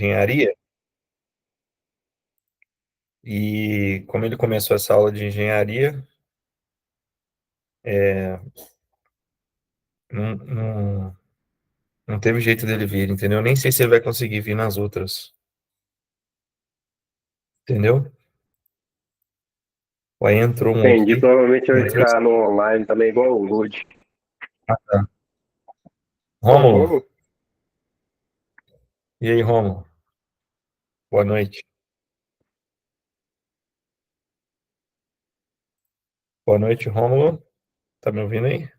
engenharia, e como ele começou essa aula de engenharia, não, não, não teve jeito dele vir, entendeu? Nem sei se ele vai conseguir vir nas outras, entendeu? Aí entrou um Entendi. aqui, Provavelmente vai entrou... ficar no online também, igual o Lud. Ah, tá. Ô, Rômulo, Romulo, e aí, Rômulo? Boa noite. Boa noite, Rômulo. Tá me ouvindo aí?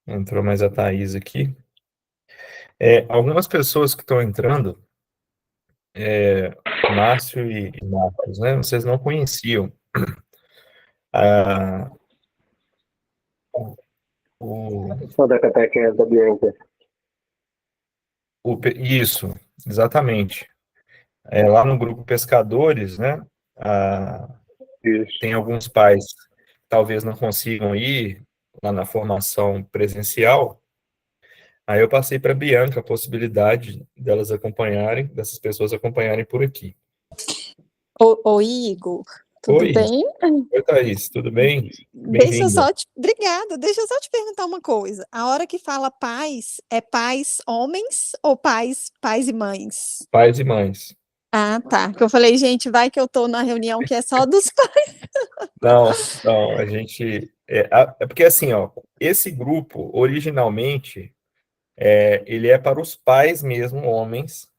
Entrou mais a Thaís aqui. Algumas pessoas que estão entrando, Márcio e Marcos, né? Vocês não conheciam a, o, só da catequese da Bianca. isso, exatamente. Lá no grupo Pescadores, né? a- Isso. Tem alguns pais que talvez não consigam ir lá na formação presencial. Aí eu passei para a Bianca a possibilidade delas acompanharem, dessas pessoas acompanharem por aqui. Ô, Igor, tudo Oi, bem? oi Thaís, tudo bem? Deixa eu Bem-vinda. só te... Obrigada, deixa eu só te perguntar uma coisa. A hora que fala pais, é pais homens ou pais e mães? Pais e mães. Ah, tá. Que eu falei, gente, vai que eu tô na reunião que é só dos pais. Não, não, a gente. É porque assim, ó, esse grupo, originalmente, ele é para os pais mesmo, homens,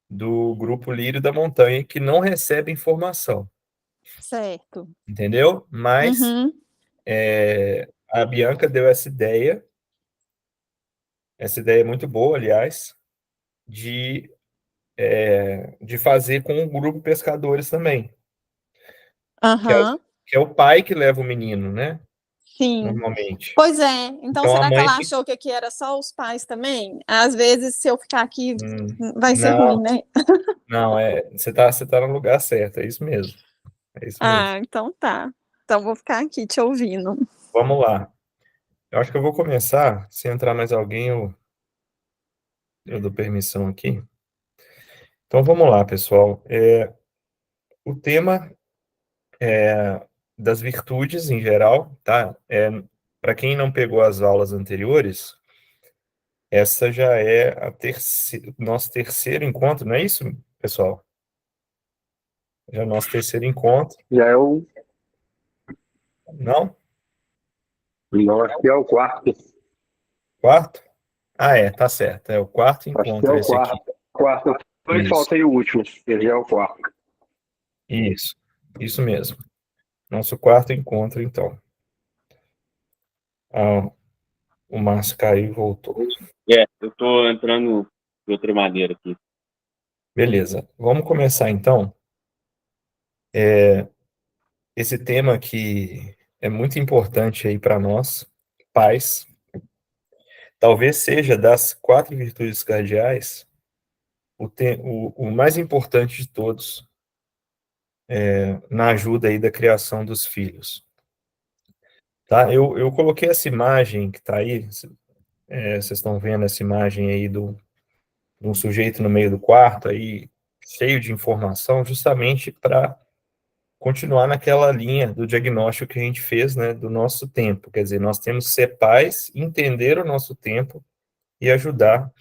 do grupo Lírio da Montanha, que não recebem formação, Certo. entendeu? Mas Uhum. a Bianca deu essa ideia é muito boa, aliás, de, de fazer com o grupo Pescadores também, que é, Aham. que é o pai que leva o menino, né? Sim. Normalmente. Pois é. Então, Então a será que mãe ela fica. achou que aqui era só os pais também? Às vezes, se eu ficar aqui, vai ser ruim, Não, né? não, você tá no lugar certo, é isso mesmo. É isso mesmo. Ah, então tá. Então, vou ficar aqui te ouvindo. Vamos lá. Eu acho que eu vou começar. Se entrar mais alguém, eu dou permissão aqui. Então vamos lá, pessoal. O tema das virtudes em geral, tá? Para quem não pegou as aulas anteriores, essa já é nosso terceiro encontro, não é isso, pessoal? Já é o nosso terceiro encontro. Já é o. Não? Não, acho que é o quarto. Quarto? Ah, tá certo. É o quarto Acho que é encontro o esse aqui. quarto. Quarto. Foi Isso, falta aí o último. Ele já é o quarto. isso. Isso mesmo. Nosso quarto encontro, então. Ah, o Márcio caiu e voltou. Eu tô entrando de outra maneira aqui. Beleza. Vamos começar, então. Esse tema que é muito importante aí para nós, pais. Talvez seja das quatro virtudes cardeais o mais importante de todos na ajuda aí da criação dos filhos. Tá? Eu coloquei essa imagem que está aí, vocês estão vendo essa imagem aí de um sujeito no meio do quarto, aí, cheio de informação, justamente para continuar naquela linha do diagnóstico que a gente fez, né, do nosso tempo. Quer dizer, nós temos que ser pais, entender o nosso tempo e ajudar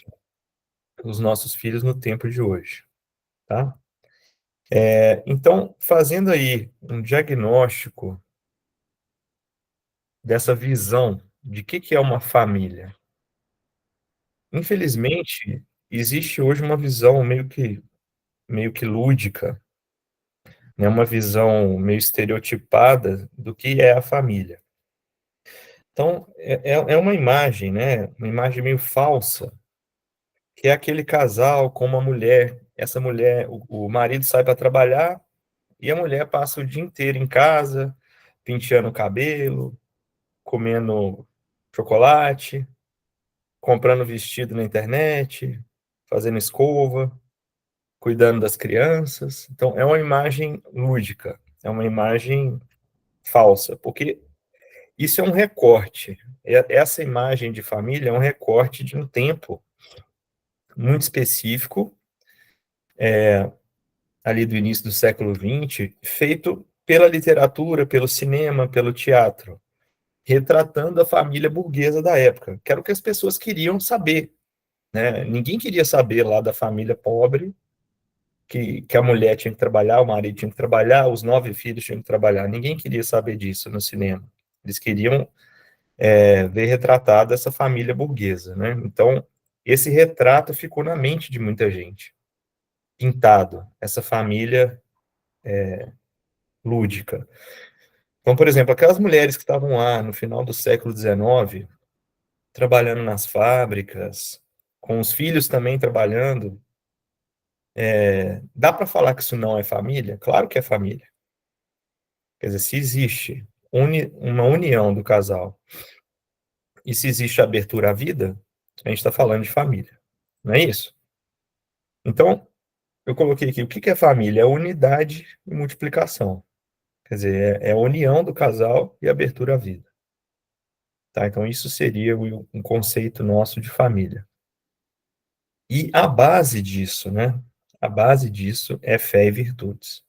os nossos filhos no tempo de hoje, tá? Então, fazendo aí um diagnóstico dessa visão de que é uma família. Infelizmente, existe hoje uma visão meio que lúdica, né, uma visão meio estereotipada do que é a família. Então, é uma imagem, né, uma imagem meio falsa, que é aquele casal com uma mulher. Essa mulher, o marido sai para trabalhar e a mulher passa o dia inteiro em casa, penteando o cabelo, comendo chocolate, comprando vestido na internet, fazendo escova, cuidando das crianças. Então, é uma imagem lúdica, é uma imagem falsa, porque isso é um recorte. Essa imagem de família é um recorte de um tempo muito específico, ali do início do século XX, feito pela literatura, pelo cinema, pelo teatro, retratando a família burguesa da época, que era o que as pessoas queriam saber, né? Ninguém queria saber lá da família pobre, que a mulher tinha que trabalhar, o marido tinha que trabalhar, os 9 filhos tinham que trabalhar. Ninguém queria saber disso no cinema. Eles queriam ver retratada essa família burguesa, né? Então, esse retrato ficou na mente de muita gente, pintado, essa família lúdica. Então, por exemplo, aquelas mulheres que estavam lá no final do século XIX, trabalhando nas fábricas, com os filhos também trabalhando, dá para falar que isso não é família? Claro que é família. Quer dizer, se existe uma união do casal e se existe abertura à vida, a gente está falando de família, não é isso? Então, eu coloquei aqui, o que é família? É unidade e multiplicação. Quer dizer, é a união do casal e abertura à vida. Tá? Então, isso seria um conceito nosso de família. E a base disso, né? A base disso é fé e virtudes.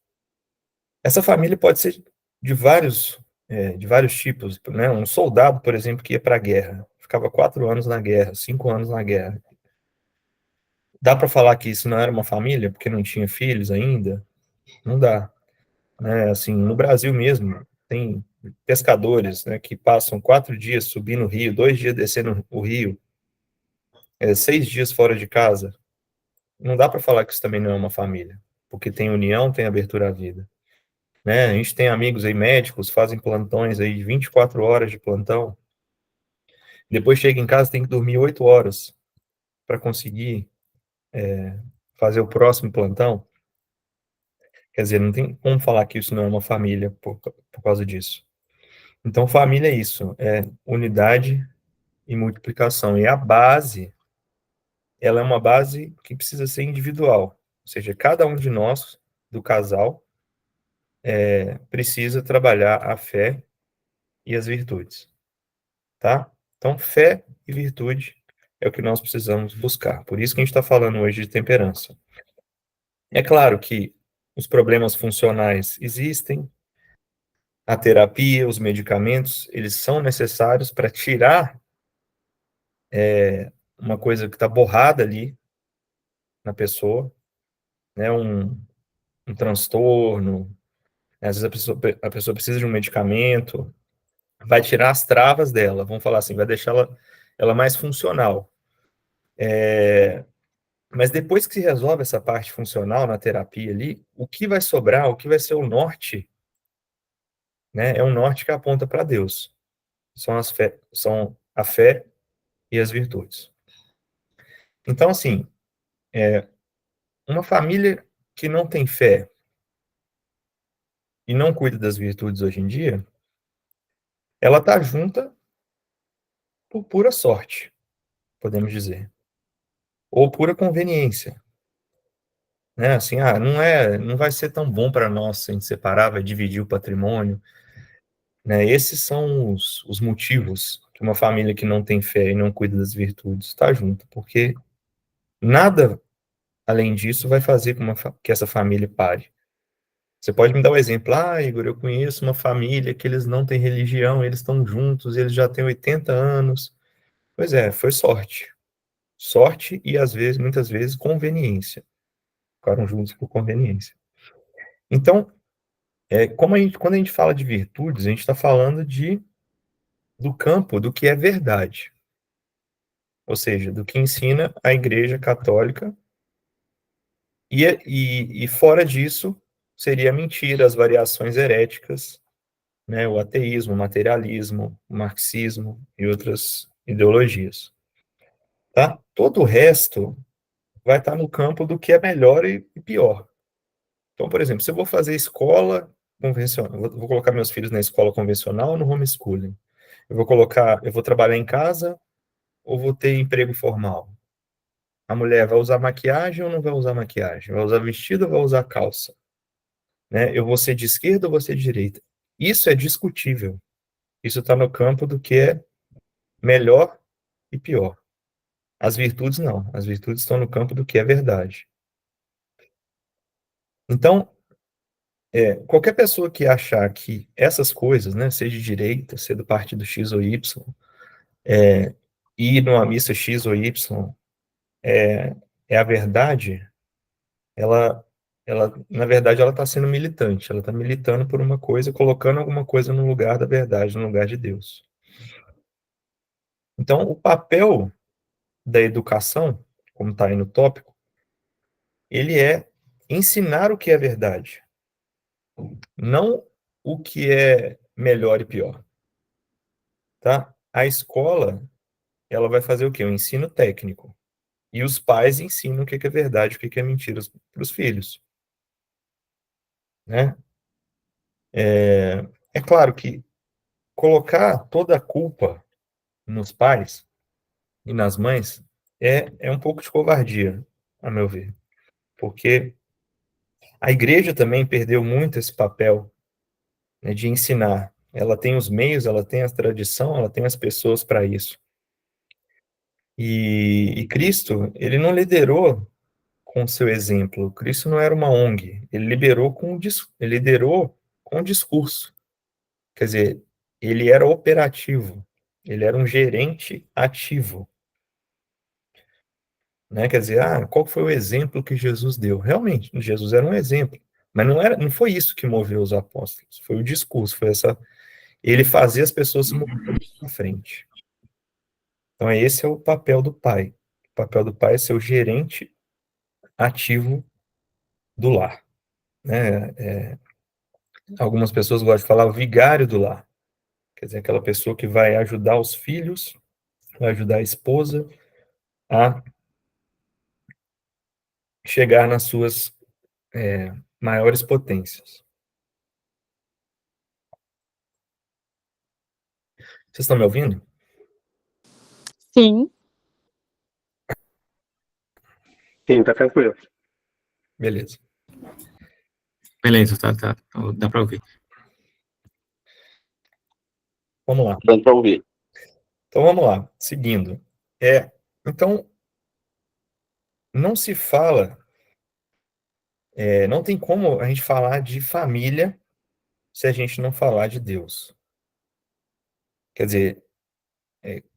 Essa família pode ser de vários tipos, né? Um soldado, por exemplo, que ia para a guerra, ficava 4 anos na guerra, 5 anos na guerra. Dá para falar que isso não era uma família, porque não tinha filhos ainda? Não dá. Né? Assim, no Brasil mesmo, tem pescadores, né, que passam 4 dias subindo o rio, 2 dias descendo o rio, 6 dias fora de casa. Não dá para falar que isso também não é uma família, porque tem união, tem abertura à vida. Né? A gente tem amigos aí, médicos, fazem plantões aí de 24 horas de plantão, depois chega em casa, tem que dormir 8 horas para conseguir fazer o próximo plantão. Quer dizer, não tem como falar que isso não é uma família por causa disso. Então, família é isso, é unidade e multiplicação. E a base, ela é uma base que precisa ser individual. Ou seja, cada um de nós, do casal, precisa trabalhar a fé e as virtudes. Tá? Então, fé e virtude é o que nós precisamos buscar. Por isso que a gente está falando hoje de temperança. É claro que os problemas funcionais existem, a terapia, os medicamentos, eles são necessários para tirar uma coisa que está borrada ali na pessoa, né, um transtorno, né, às vezes a pessoa precisa de um medicamento, vai tirar as travas dela, vamos falar assim, vai deixar ela mais funcional. Mas depois que se resolve essa parte funcional na terapia ali, o que vai sobrar, o que vai ser o norte, né, é um norte que aponta para Deus. São a fé e as virtudes. Então, assim, uma família que não tem fé e não cuida das virtudes hoje em dia, ela está junta por pura sorte, podemos dizer, ou pura conveniência, né? Assim, não vai ser tão bom para nós se a gente separar, vai dividir o patrimônio, né? Esses são os motivos que uma família que não tem fé e não cuida das virtudes está junta, porque nada além disso vai fazer com que essa família pare. Você pode me dar um exemplo? Igor, eu conheço uma família que eles não têm religião, eles estão juntos, eles já têm 80 anos. Pois é, foi sorte. Sorte e, às vezes, muitas vezes, conveniência. Ficaram juntos por conveniência. Então, quando a gente fala de virtudes, a gente está falando do campo do que é verdade. Ou seja, do que ensina a Igreja Católica. E fora disso, seria mentira, as variações heréticas, né, o ateísmo, o materialismo, o marxismo e outras ideologias. Tá? Todo o resto vai estar no campo do que é melhor e pior. Então, por exemplo, se eu vou fazer escola convencional, vou colocar meus filhos na escola convencional ou no homeschooling? Eu vou trabalhar em casa ou vou ter emprego formal? A mulher vai usar maquiagem ou não vai usar maquiagem? Vai usar vestido ou vai usar calça? Né? Eu vou ser de esquerda ou vou ser de direita? Isso é discutível. Isso está no campo do que é melhor e pior. As virtudes não. As virtudes estão no campo do que é verdade. Então, qualquer pessoa que achar que essas coisas, né, ser de direita, ser do partido X ou Y, ir numa missa X ou Y, é a verdade, na verdade, ela está sendo militante. Ela está militando por uma coisa, colocando alguma coisa no lugar da verdade, no lugar de Deus. Então, o papel da educação, como está aí no tópico, ele é ensinar o que é verdade, não o que é melhor e pior, tá? A escola, ela vai fazer o quê? Um ensino técnico. E os pais ensinam o que é verdade, o que é mentira para os filhos, né? É claro que colocar toda a culpa nos pais e nas mães é um pouco de covardia, a meu ver, porque a igreja também perdeu muito esse papel, né, de ensinar. Ela tem os meios, ela tem a tradição, ela tem as pessoas para isso. E Cristo, ele não liderou com seu exemplo. Cristo não era uma ONG. Ele liderou com o discurso. Quer dizer, ele era operativo. Ele era um gerente ativo. Né? Quer dizer, qual foi o exemplo que Jesus deu? Realmente, Jesus era um exemplo. Mas não foi isso que moveu os apóstolos. Foi o discurso, ele fazia as pessoas se moverem para frente. Então, esse é o papel do pai. O papel do pai é ser o gerente ativo do lar. Né? Algumas pessoas gostam de falar o vigário do lar. Quer dizer, aquela pessoa que vai ajudar os filhos, vai ajudar a esposa a chegar nas suas maiores potências. Vocês estão me ouvindo? Sim. Sim, tá tranquilo. Beleza. Beleza, tá. Dá para ouvir. Vamos lá. Dando para ouvir. Então, vamos lá. Seguindo. Então, não se fala, não tem como a gente falar de família se a gente não falar de Deus. Quer dizer,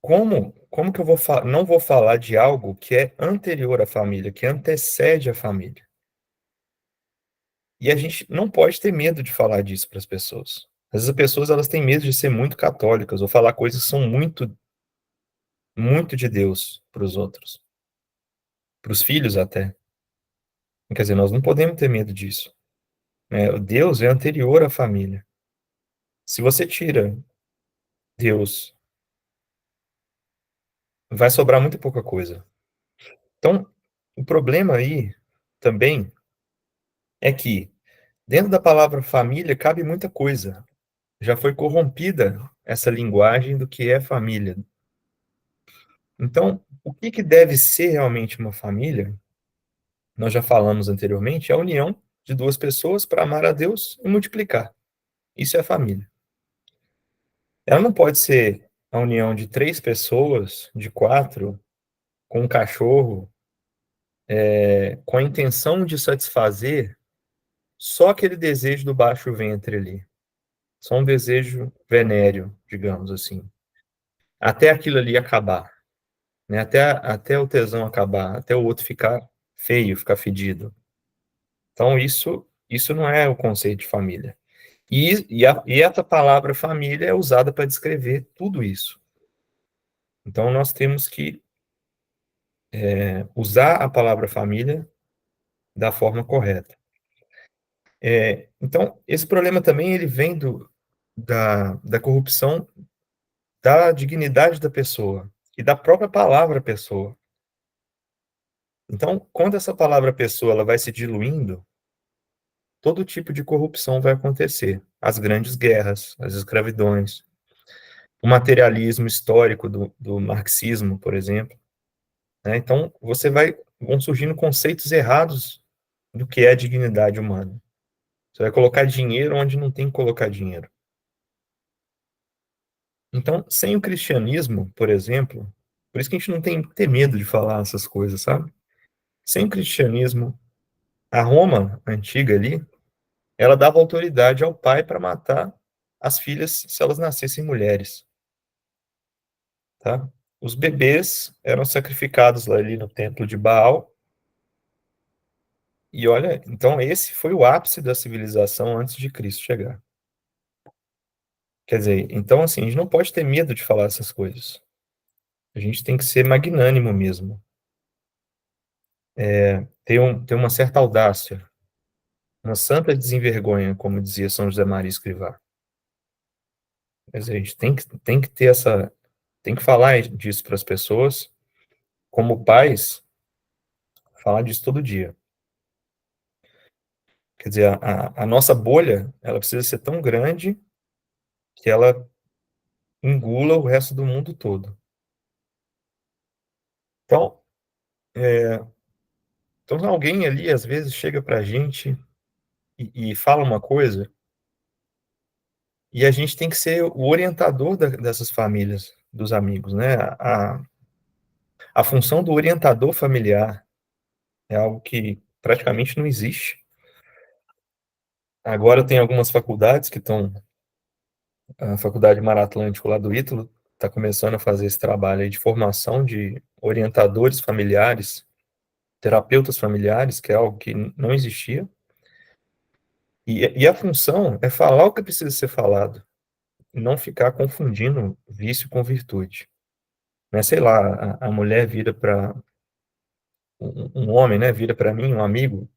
como que eu não vou falar de algo que é anterior à família, que antecede a família? E a gente não pode ter medo de falar disso para as pessoas. Às vezes as pessoas elas têm medo de ser muito católicas ou falar coisas que são muito, muito de Deus para os outros, para os filhos até. Quer dizer, nós não podemos ter medo disso. Deus é anterior à família. Se você tira Deus, vai sobrar muito pouca coisa. Então, o problema aí também é que dentro da palavra família cabe muita coisa. Já foi corrompida essa linguagem do que é família. Então, o que deve ser realmente uma família? Nós já falamos anteriormente, é a união de duas pessoas para amar a Deus e multiplicar. Isso é a família. Ela não pode ser a união de 3 pessoas, de 4, com um cachorro, com a intenção de satisfazer só aquele desejo do baixo ventre ali. Só um desejo venéreo, digamos assim. Até aquilo ali acabar. Né? Até o tesão acabar, até o outro ficar feio, ficar fedido. Então, isso não é o conceito de família. E essa palavra família é usada para descrever tudo isso. Então, nós temos que usar a palavra família da forma correta. Então, esse problema também ele vem da corrupção da dignidade da pessoa e da própria palavra pessoa. Então, quando essa palavra pessoa ela vai se diluindo, todo tipo de corrupção vai acontecer. As grandes guerras, as escravidões, o materialismo histórico do marxismo, por exemplo. Né? Então, vão surgindo conceitos errados do que é a dignidade humana. Você vai colocar dinheiro onde não tem que colocar dinheiro. Então, sem o cristianismo, por exemplo, por isso que a gente não tem que ter medo de falar essas coisas, sabe? Sem o cristianismo, a Roma antiga ali, ela dava autoridade ao pai para matar as filhas se elas nascessem mulheres, tá? Os bebês eram sacrificados lá ali no templo de Baal. E olha, então esse foi o ápice da civilização antes de Cristo chegar. Quer dizer, então assim, a gente não pode ter medo de falar essas coisas. A gente tem que ser magnânimo mesmo. Ter uma certa audácia, uma santa desenvergonha, como dizia São José Maria Escrivá. Quer dizer, a gente tem que ter tem que falar disso para as pessoas, como pais, falar disso todo dia. Quer dizer, a nossa bolha, ela precisa ser tão grande que ela engula o resto do mundo todo. Então, então alguém ali, às vezes, chega para a gente e fala uma coisa, e a gente tem que ser o orientador dessas famílias, dos amigos, né? A função do orientador familiar é algo que praticamente não existe. Agora tem algumas faculdades que estão, a Faculdade Mar Atlântico lá do Ítalo está começando a fazer esse trabalho aí de formação de orientadores familiares, terapeutas familiares, que é algo que não existia. E a função é falar o que precisa ser falado, e não ficar confundindo vício com virtude. Né? Sei lá, a mulher vira para um homem, né? Vira para mim, um amigo,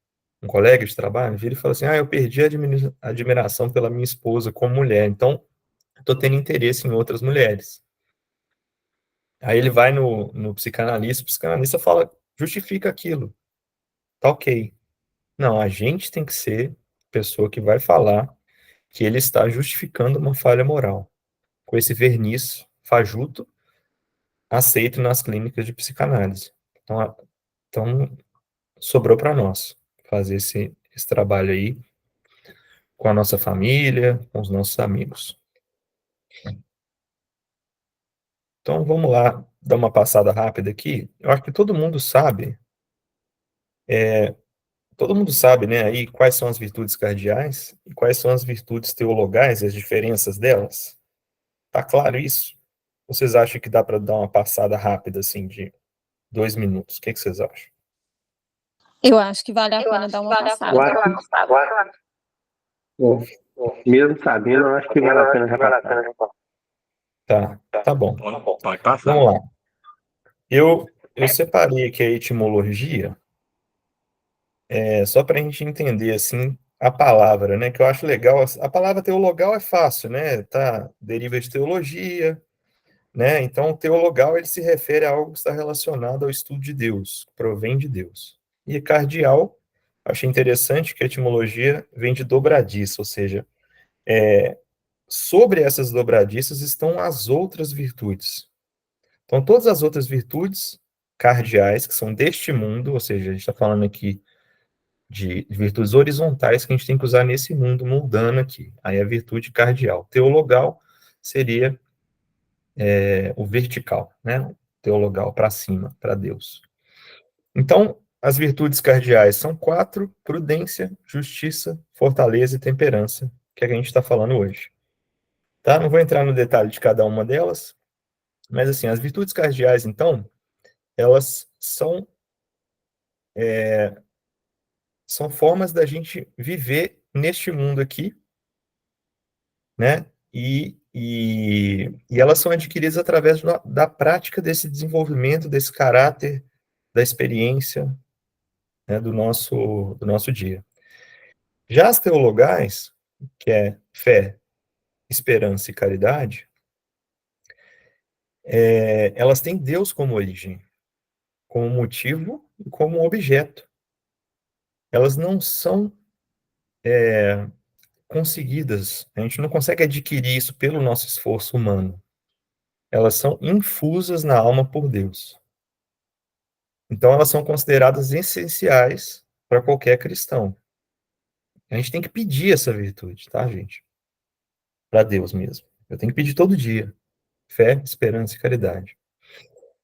um colega de trabalho, vira e fala assim: eu perdi a admiração pela minha esposa como mulher, então estou tendo interesse em outras mulheres. Aí ele vai no psicanalista, o psicanalista fala, justifica aquilo, tá ok. Não, a gente tem que ser a pessoa que vai falar que ele está justificando uma falha moral, com esse verniz fajuto aceito nas clínicas de psicanálise. Então sobrou para nós fazer esse trabalho aí com a nossa família, com os nossos amigos. Então vamos lá, dar uma passada rápida aqui. Eu acho que todo mundo sabe, né, aí quais são as virtudes cardeais e quais são as virtudes teologais e as diferenças delas. Tá claro isso? Vocês acham que dá para dar uma passada rápida, assim, de 2 minutos? O que vocês acham? Eu acho que vale a pena dar uma passada. Mesmo sabendo, eu acho que vale a pena já passar. Tá bom. Pode passar. Vamos lá. Eu separei aqui a etimologia, só para a gente entender, assim, a palavra, né, que eu acho legal. A palavra teologal é fácil, né, deriva de teologia, né, então teologal ele se refere a algo que está relacionado ao estudo de Deus, que provém de Deus. E cardeal, achei interessante que a etimologia vem de dobradiça, ou seja, sobre essas dobradiças estão as outras virtudes. Então, todas as outras virtudes cardeais, que são deste mundo, ou seja, a gente está falando aqui de virtudes horizontais que a gente tem que usar nesse mundo mundano aqui. Aí a virtude cardial. Teologal seria o vertical, né? Teologal, para cima, para Deus. Então, as virtudes cardeais são 4: prudência, justiça, fortaleza e temperança, que é a gente está falando hoje. Tá? Não vou entrar no detalhe de cada uma delas, mas assim, as virtudes cardeais, então, elas são formas da gente viver neste mundo aqui, né? E elas são adquiridas através da prática desse desenvolvimento, desse caráter, da experiência, né, do nosso dia. Já as teologais, que é fé, esperança e caridade, elas têm Deus como origem, como motivo e como objeto. Elas não são conseguidas, a gente não consegue adquirir isso pelo nosso esforço humano. Elas são infusas na alma por Deus. Então, elas são consideradas essenciais para qualquer cristão. A gente tem que pedir essa virtude, tá, gente? Para Deus mesmo. Eu tenho que pedir todo dia. fé, esperança e caridade.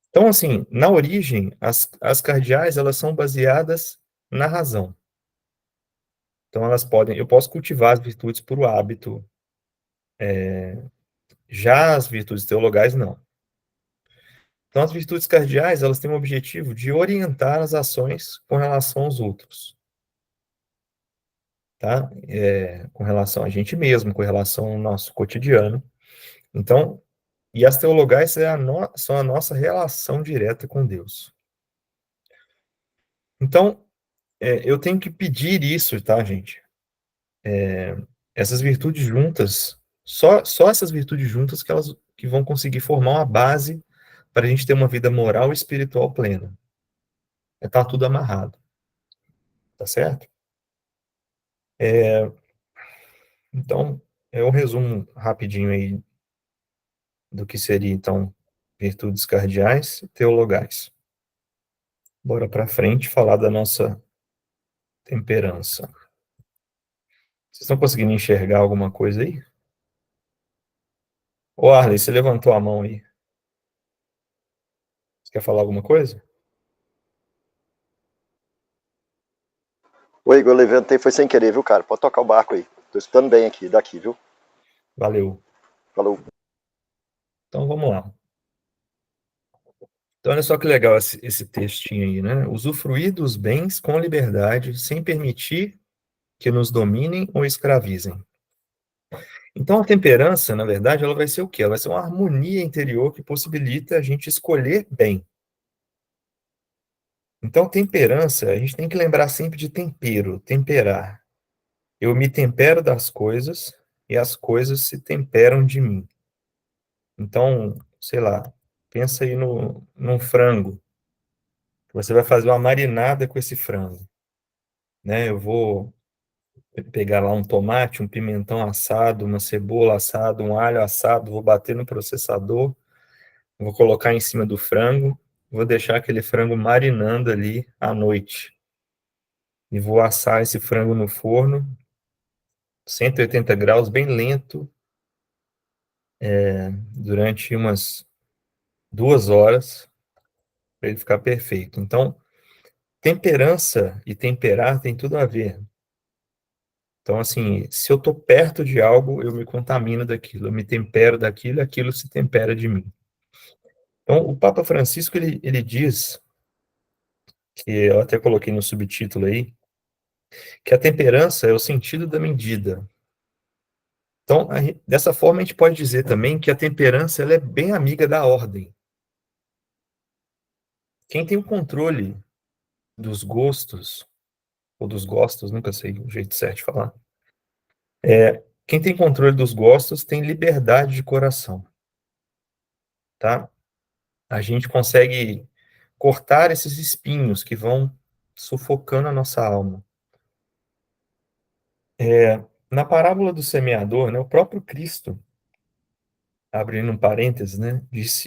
Então, assim, na origem, as cardeais, elas são baseadas na razão. Então, eu posso cultivar as virtudes por hábito, já as virtudes teologais, não. Então, as virtudes cardeais, elas têm o objetivo de orientar as ações com relação aos outros. Tá? Com relação a gente mesmo, com relação ao nosso cotidiano. Então, e as teologais são a nossa relação direta com Deus. Então, eu tenho que pedir isso, tá, gente? Essas virtudes juntas, só essas virtudes juntas que vão conseguir formar uma base para a gente ter uma vida moral e espiritual plena. Tá tudo amarrado. Tá certo? Então, é um resumo rapidinho aí do que seria, então, virtudes cardeais e teologais. Bora para frente falar da nossa temperança. Vocês estão conseguindo enxergar alguma coisa aí? Ô, Arley, você levantou a mão aí. Você quer falar alguma coisa? Oi, Igor, eu levantei, foi sem querer, viu, cara? Pode tocar o barco aí. Tô escutando bem aqui, daqui, viu? Valeu. Falou. Então, vamos lá. Então, olha só que legal esse textinho aí, né? Usufruir dos bens com liberdade, sem permitir que nos dominem ou escravizem. Então, a temperança, na verdade, ela vai ser o quê? Ela vai ser uma harmonia interior que possibilita a gente escolher bem. Então, temperança, a gente tem que lembrar sempre de tempero, temperar. Eu me tempero das coisas e as coisas se temperam de mim. Então, sei lá, pensa aí num frango. Você vai fazer uma marinada com esse frango, né? Eu vou pegar lá um tomate, um pimentão assado, uma cebola assada, um alho assado, vou bater no processador, vou colocar em cima do frango, vou deixar aquele frango marinando ali à noite. E vou assar esse frango no forno, 180 graus, bem lento, durante umas 2 horas, para ele ficar perfeito. Então, temperança e temperar tem tudo a ver. Então, assim, se eu estou perto de algo, eu me contamino daquilo, eu me tempero daquilo, aquilo se tempera de mim. Então, o Papa Francisco, ele diz, que eu até coloquei no subtítulo aí, que a temperança é o sentido da medida. Então, dessa forma, a gente pode dizer também que a temperança ela é bem amiga da ordem. Quem tem o controle dos gostos, ou dos gostos, nunca sei o jeito certo de falar, quem tem controle dos gostos tem liberdade de coração. Tá? A gente consegue cortar esses espinhos que vão sufocando a nossa alma. Na parábola do semeador, né, o próprio Cristo, abrindo um parênteses, né, diz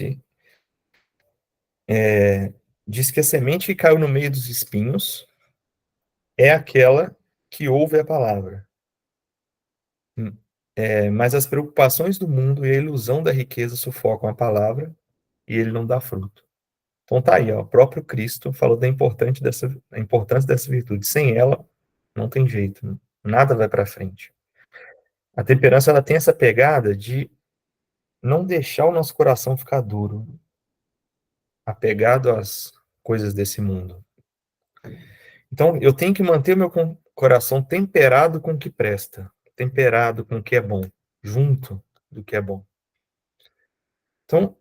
que a semente que caiu no meio dos espinhos é aquela que ouve a palavra. Mas as preocupações do mundo e a ilusão da riqueza sufocam a palavra e ele não dá fruto. Então tá aí, ó, o próprio Cristo falou da importância dessa virtude. Sem ela, não tem jeito, né? Nada vai para frente. A temperança ela tem essa pegada de não deixar o nosso coração ficar duro, apegado às coisas desse mundo. Então, eu tenho que manter o meu coração temperado com o que presta, temperado com o que é bom, junto do que é bom. Então,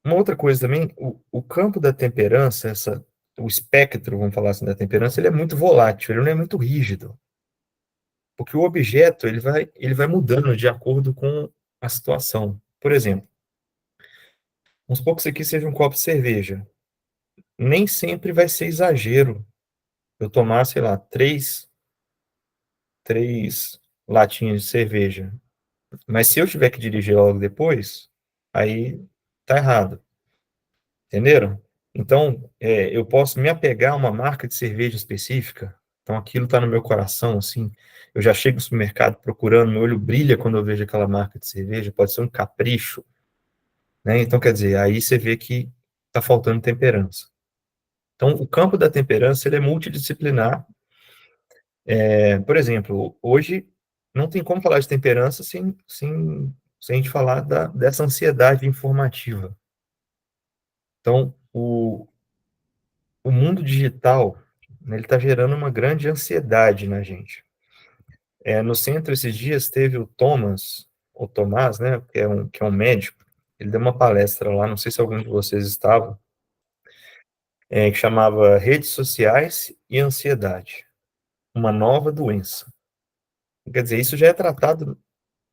uma outra coisa também, o campo da temperança, o espectro, vamos falar assim, da temperança, ele é muito volátil, ele não é muito rígido. Porque o objeto, ele vai mudando de acordo com a situação. Por exemplo, vamos supor que isso aqui seja um copo de cerveja. Nem sempre vai ser exagero eu tomar, sei lá, três latinhas de cerveja. Mas se eu tiver que dirigir logo depois, aí tá errado. Entenderam? Então, eu posso me apegar a uma marca de cerveja específica. Então, aquilo está no meu coração, assim. Eu já chego no supermercado procurando, meu olho brilha quando eu vejo aquela marca de cerveja. Pode ser um Capricho, né? Então, quer dizer, aí você vê que está faltando temperança. Então, o campo da temperança ele é multidisciplinar. Por exemplo, hoje não tem como falar de temperança sem a gente falar dessa ansiedade informativa. Então, o mundo digital, né, ele está gerando uma grande ansiedade na gente. No centro, esses dias, teve o Tomás, né, que é um médico, ele deu uma palestra lá, não sei se algum de vocês estavam, que chamava Redes Sociais e Ansiedade, uma nova doença. Quer dizer, isso já é tratado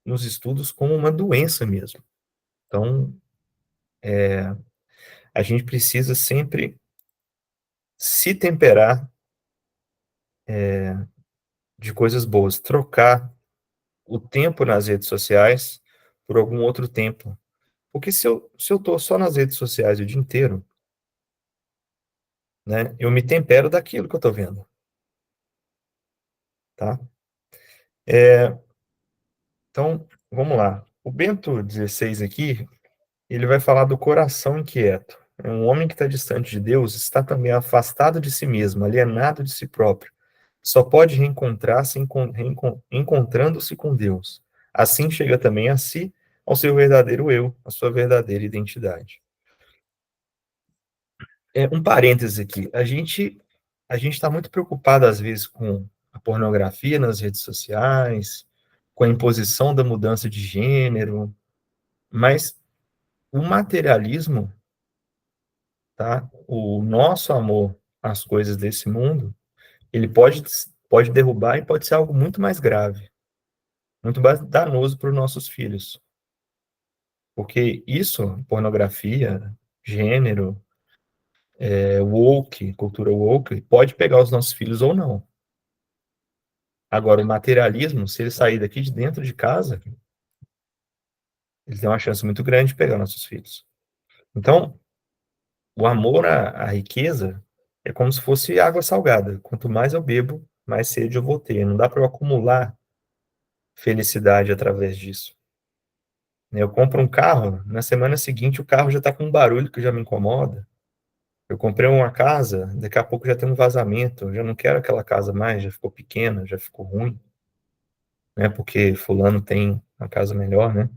nos estudos como uma doença mesmo. Então, a gente precisa sempre se temperar de coisas boas, trocar o tempo nas redes sociais por algum outro tempo. Porque se eu tô só nas redes sociais o dia inteiro, né, eu me tempero daquilo que eu tô vendo, tá? Então, vamos lá. O Bento XVI aqui, ele vai falar do coração inquieto. É um homem que está distante de Deus, está também afastado de si mesmo, alienado de si próprio. Só pode reencontrar-se encontrando-se com Deus. Assim chega também a si, ao seu verdadeiro eu, à sua verdadeira identidade. Um parêntese aqui. A gente está muito preocupado, às vezes, com a pornografia nas redes sociais, com a imposição da mudança de gênero, mas o materialismo, tá? O nosso amor às coisas desse mundo, ele pode derrubar e pode ser algo muito mais grave, muito mais danoso para os nossos filhos. Porque isso, pornografia, gênero, woke, cultura woke, pode pegar os nossos filhos ou não. Agora, o materialismo, se ele sair daqui de dentro de casa, ele tem uma chance muito grande de pegar nossos filhos. Então, o amor à riqueza é como se fosse água salgada. Quanto mais eu bebo, mais sede eu vou ter. Não dá para eu acumular felicidade através disso. Eu compro um carro, na semana seguinte o carro já está com um barulho que já me incomoda. Eu comprei uma casa, daqui a pouco já tem um vazamento. Eu já não quero aquela casa mais, já ficou pequena, já ficou ruim, né? Porque fulano tem uma casa melhor, né?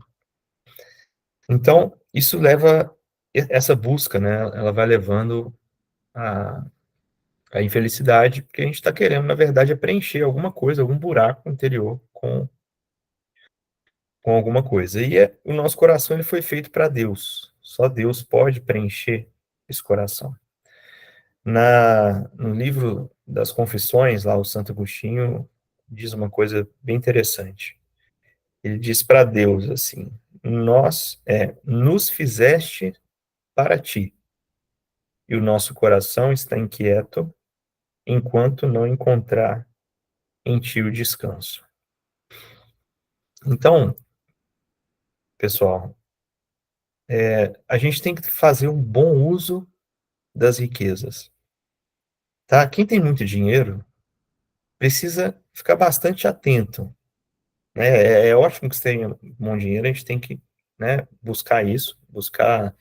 Então, isso leva essa busca, né? Ela vai levando a infelicidade, porque a gente está querendo, na verdade, é preencher alguma coisa, algum buraco interior com alguma coisa. E o nosso coração ele foi feito para Deus. Só Deus pode preencher esse coração. No livro das Confissões, lá o Santo Agostinho diz uma coisa bem interessante. Ele diz para Deus assim: nos fizeste para ti, e o nosso coração está inquieto enquanto não encontrar em ti o descanso. Então, pessoal, a gente tem que fazer um bom uso das riquezas, tá? Quem tem muito dinheiro precisa ficar bastante atento, né? É ótimo que você tenha bom dinheiro, a gente tem que, né, buscar isso, buscar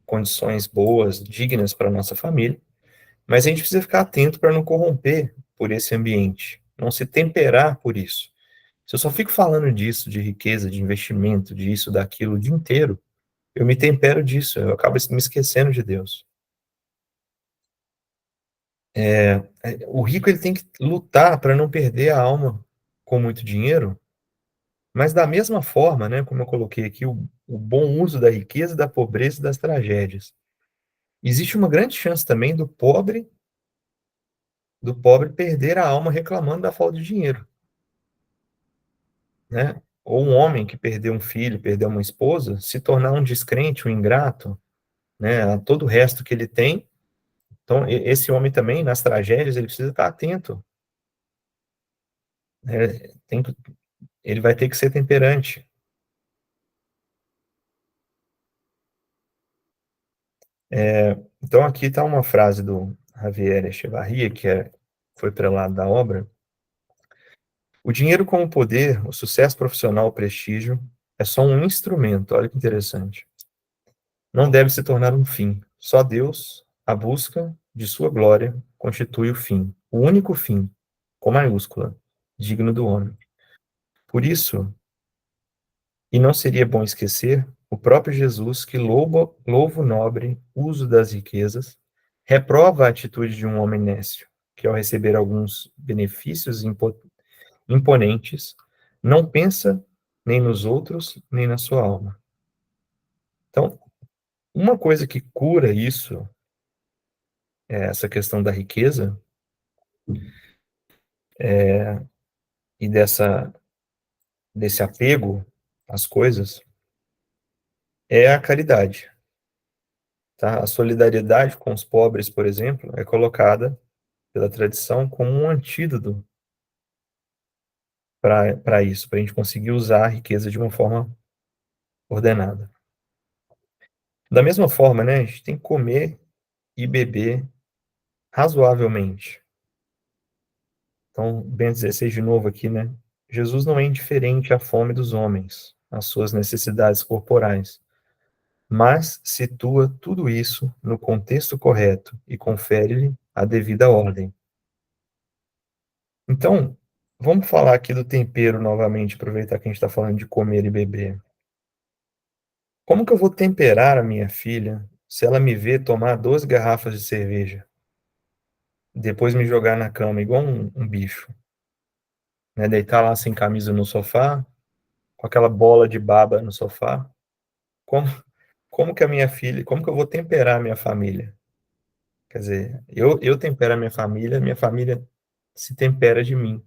condições boas, dignas para nossa família, mas a gente precisa ficar atento para não corromper por esse ambiente, não se temperar por isso. Se eu só fico falando disso, de riqueza, de investimento, disso, daquilo, o dia inteiro, eu me tempero disso, eu acabo me esquecendo de Deus. O rico ele tem que lutar para não perder a alma com muito dinheiro, mas da mesma forma, né, como eu coloquei aqui, o bom uso da riqueza, da pobreza e das tragédias. Existe uma grande chance também do pobre perder a alma reclamando da falta de dinheiro, né? Ou um homem que perdeu um filho, perdeu uma esposa, se tornar um descrente, um ingrato, né, a todo o resto que ele tem. Então, esse homem também, nas tragédias, ele precisa estar atento. Ele vai ter que ser temperante. Então, aqui está uma frase do Javier Echevarria, foi prelado da obra. O dinheiro como poder, o sucesso profissional, o prestígio, é só um instrumento, olha que interessante, não deve se tornar um fim. Só Deus, a busca de sua glória, constitui o fim, o único fim, com maiúscula, digno do homem. Por isso, e não seria bom esquecer, o próprio Jesus, que louva o nobre uso das riquezas, reprova a atitude de um homem nécio, que ao receber alguns benefícios imponentes, não pensa nem nos outros, nem na sua alma. Então, uma coisa que cura isso, essa questão da riqueza, e desse apego às coisas, é a caridade. Tá? A solidariedade com os pobres, por exemplo, é colocada pela tradição como um antídoto para isso, para a gente conseguir usar a riqueza de uma forma ordenada. Da mesma forma, né, a gente tem que comer e beber razoavelmente. Então, Bento XVI de novo aqui, né? Jesus não é indiferente à fome dos homens, às suas necessidades corporais, mas situa tudo isso no contexto correto e confere-lhe a devida ordem. Então, vamos falar aqui do tempero novamente, aproveitar que a gente está falando de comer e beber. Como que eu vou temperar a minha filha se ela me vê tomar 12 garrafas de cerveja, depois me jogar na cama igual um bicho, né? Deitar lá sem camisa no sofá, com aquela bola de baba no sofá? Como, como que a minha filha, como que eu vou temperar a minha família? Quer dizer, eu tempero a minha família se tempera de mim.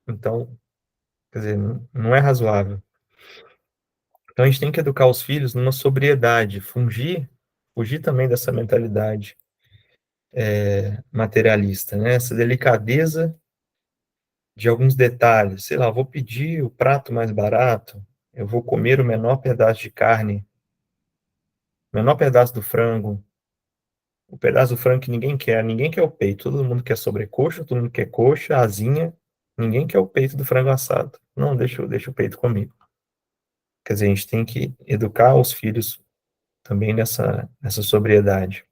Então, quer dizer, não é razoável. Então, a gente tem que educar os filhos numa sobriedade, fugir também dessa mentalidade materialista, né? Essa delicadeza de alguns detalhes. Sei lá, vou pedir o prato mais barato, eu vou comer o menor pedaço de carne, o menor pedaço do frango, o pedaço do frango que ninguém quer o peito, todo mundo quer sobrecoxa, todo mundo quer coxa, asinha, ninguém quer o peito do frango assado. Não, deixa o peito comigo. Quer dizer, a gente tem que educar os filhos também nessa sobriedade.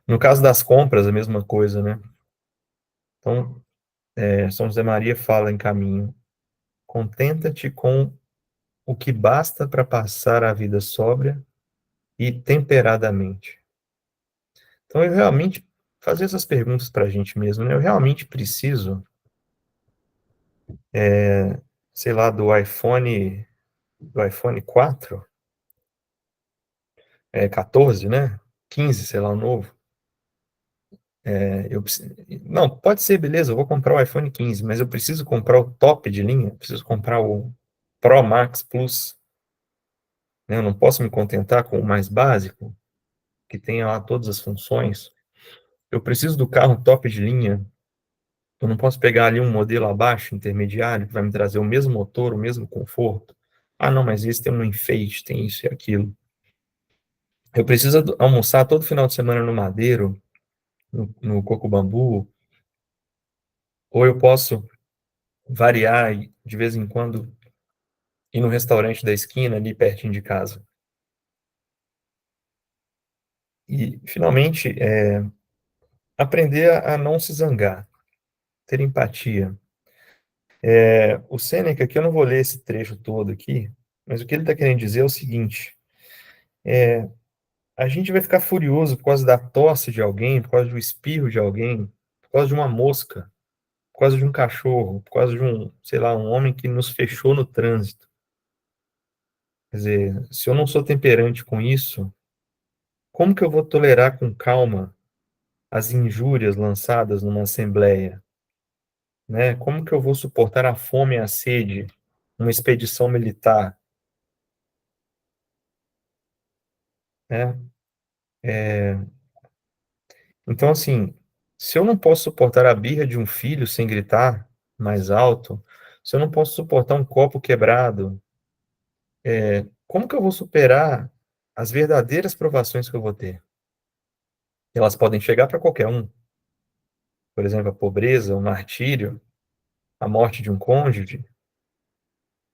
No caso das compras, a mesma coisa, né? Então, São José Maria fala em Caminho: contenta-te com o que basta para passar a vida sóbria e temperadamente. Então, eu realmente fazer essas perguntas para a gente mesmo, né? Eu realmente preciso, sei lá, do iPhone 4, 14, né? 15, sei lá, o novo. Não, pode ser, beleza, eu vou comprar o iPhone 15, mas eu preciso comprar o top de linha, preciso comprar o Pro Max Plus, né? Eu não posso me contentar com o mais básico, que tenha lá todas as funções. Eu preciso do carro top de linha. Eu não posso pegar ali um modelo abaixo, intermediário, que vai me trazer o mesmo motor, o mesmo conforto. Ah, não, mas esse tem um enfeite, tem isso e aquilo. Eu preciso almoçar todo final de semana no Madeiro, no Coco Bambu, ou eu posso variar e, de vez em quando, ir no restaurante da esquina, ali pertinho de casa. E, finalmente, aprender a não se zangar, ter empatia. O Sêneca, aqui eu não vou ler esse trecho todo aqui, mas o que ele está querendo dizer é o seguinte: a gente vai ficar furioso por causa da tosse de alguém, por causa do espirro de alguém, por causa de uma mosca, por causa de um cachorro, por causa de sei lá, um homem que nos fechou no trânsito. Quer dizer, se eu não sou temperante com isso, como que eu vou tolerar com calma as injúrias lançadas numa assembleia, né? Como que eu vou suportar a fome e a sede numa expedição militar, né? Então, assim, se eu não posso suportar a birra de um filho sem gritar mais alto, se eu não posso suportar um copo quebrado, como que eu vou superar as verdadeiras provações que eu vou ter? Elas podem chegar para qualquer um. Por exemplo, a pobreza, o martírio, a morte de um cônjuge.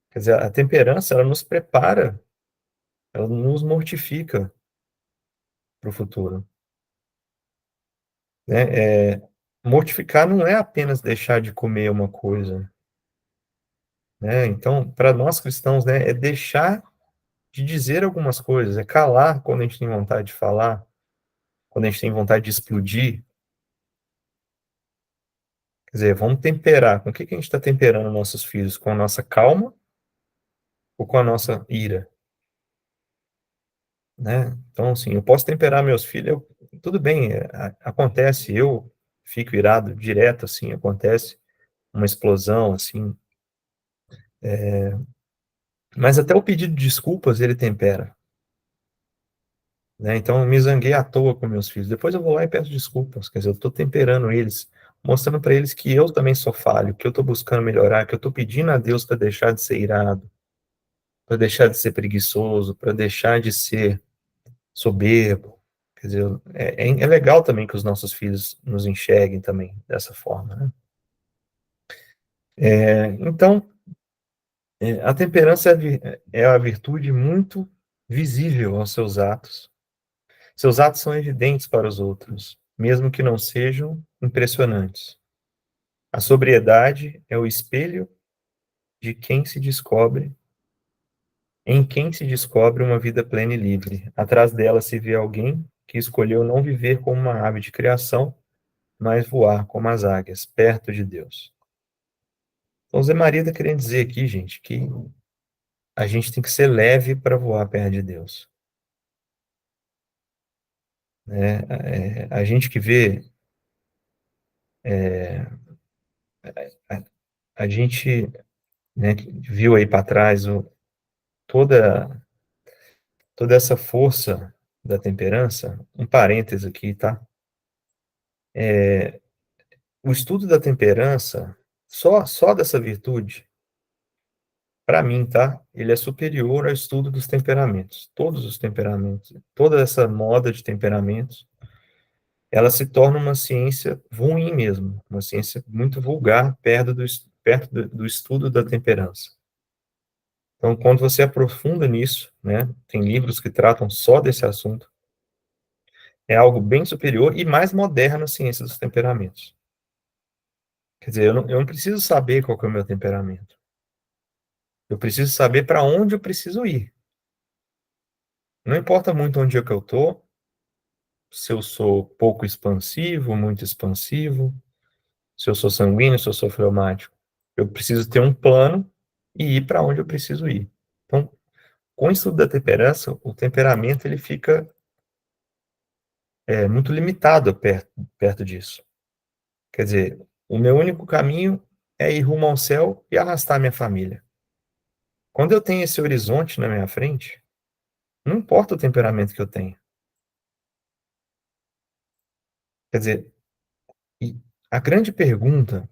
Quer dizer, a temperança, ela nos prepara ela nos mortifica para o futuro, né? Mortificar não é apenas deixar de comer uma coisa, né? Então, para nós cristãos, né, é deixar de dizer algumas coisas, é calar quando a gente tem vontade de falar, quando a gente tem vontade de explodir. Quer dizer, vamos temperar. Com o que que a gente está temperando nossos filhos? Com a nossa calma ou com a nossa ira? Né? Então, assim, eu posso temperar meus filhos, tudo bem, acontece, eu fico irado direto, assim, acontece uma explosão, assim, mas até o pedido de desculpas ele tempera, né? Então, eu me zanguei à toa com meus filhos, depois eu vou lá e peço desculpas, quer dizer, eu estou temperando eles, mostrando para eles que eu também sou falho, que eu estou buscando melhorar, que eu estou pedindo a Deus para deixar de ser irado, para deixar de ser preguiçoso, para deixar de ser soberbo. Quer dizer, é legal também que os nossos filhos nos enxerguem também dessa forma, né? Então, a temperança é a virtude muito visível aos seus atos. Seus atos são evidentes para os outros, mesmo que não sejam impressionantes. A sobriedade é o espelho de quem se descobre, em quem se descobre uma vida plena e livre. Atrás dela se vê alguém que escolheu não viver como uma ave de criação, mas voar como as águias, perto de Deus. Então, Zé Maria está querendo dizer aqui, gente, que a gente tem que ser leve para voar perto de Deus. Né? A gente que vê, a, a gente, né, que viu aí para trás toda, toda essa força da temperança, um parênteses aqui, tá? O estudo da temperança, só dessa virtude, para mim, tá? Ele é superior ao estudo dos temperamentos. Todos os temperamentos, toda essa moda de temperamentos, ela se torna uma ciência ruim mesmo, uma ciência muito vulgar perto do estudo da temperança. Então, quando você aprofunda nisso, né, tem livros que tratam só desse assunto, é algo bem superior e mais moderno à ciência dos temperamentos. Quer dizer, eu não preciso saber qual que é o meu temperamento. Eu preciso saber para onde eu preciso ir. Não importa muito onde é que eu estou, se eu sou pouco expansivo, muito expansivo, se eu sou sanguíneo, se eu sou fleumático. Eu preciso ter um plano e ir para onde eu preciso ir. Então, com o estudo da temperança, o temperamento ele fica muito limitado perto disso. Quer dizer, o meu único caminho é ir rumo ao céu e arrastar minha família. Quando eu tenho esse horizonte na minha frente, não importa o temperamento que eu tenho. Quer dizer, e a grande pergunta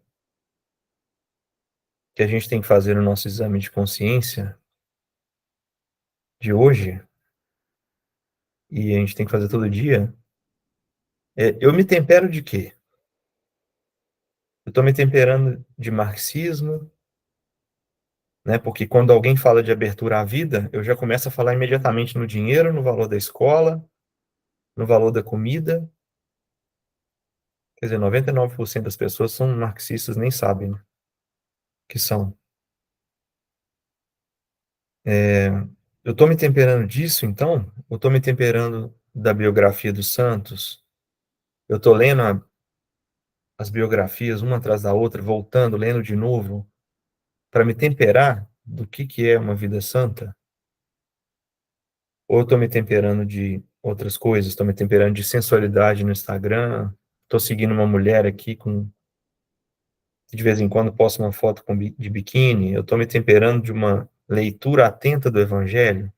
que a gente tem que fazer no nosso exame de consciência de hoje, e a gente tem que fazer todo dia, eu me tempero de quê? Eu estou me temperando de marxismo, né? Porque quando alguém fala de abertura à vida, eu já começo a falar imediatamente no dinheiro, no valor da escola, no valor da comida. Quer dizer, 99% das pessoas são marxistas, nem sabem, né, que são. Eu estou me temperando disso, então? Eu estou me temperando da biografia dos santos? Eu estou lendo as biografias uma atrás da outra, voltando, lendo de novo, para me temperar do que é uma vida santa? Ou eu estou me temperando de outras coisas? Estou me temperando de sensualidade no Instagram? Estou seguindo uma mulher aqui que de vez em quando posta uma foto de biquíni? Eu estou me temperando de uma leitura atenta do Evangelho?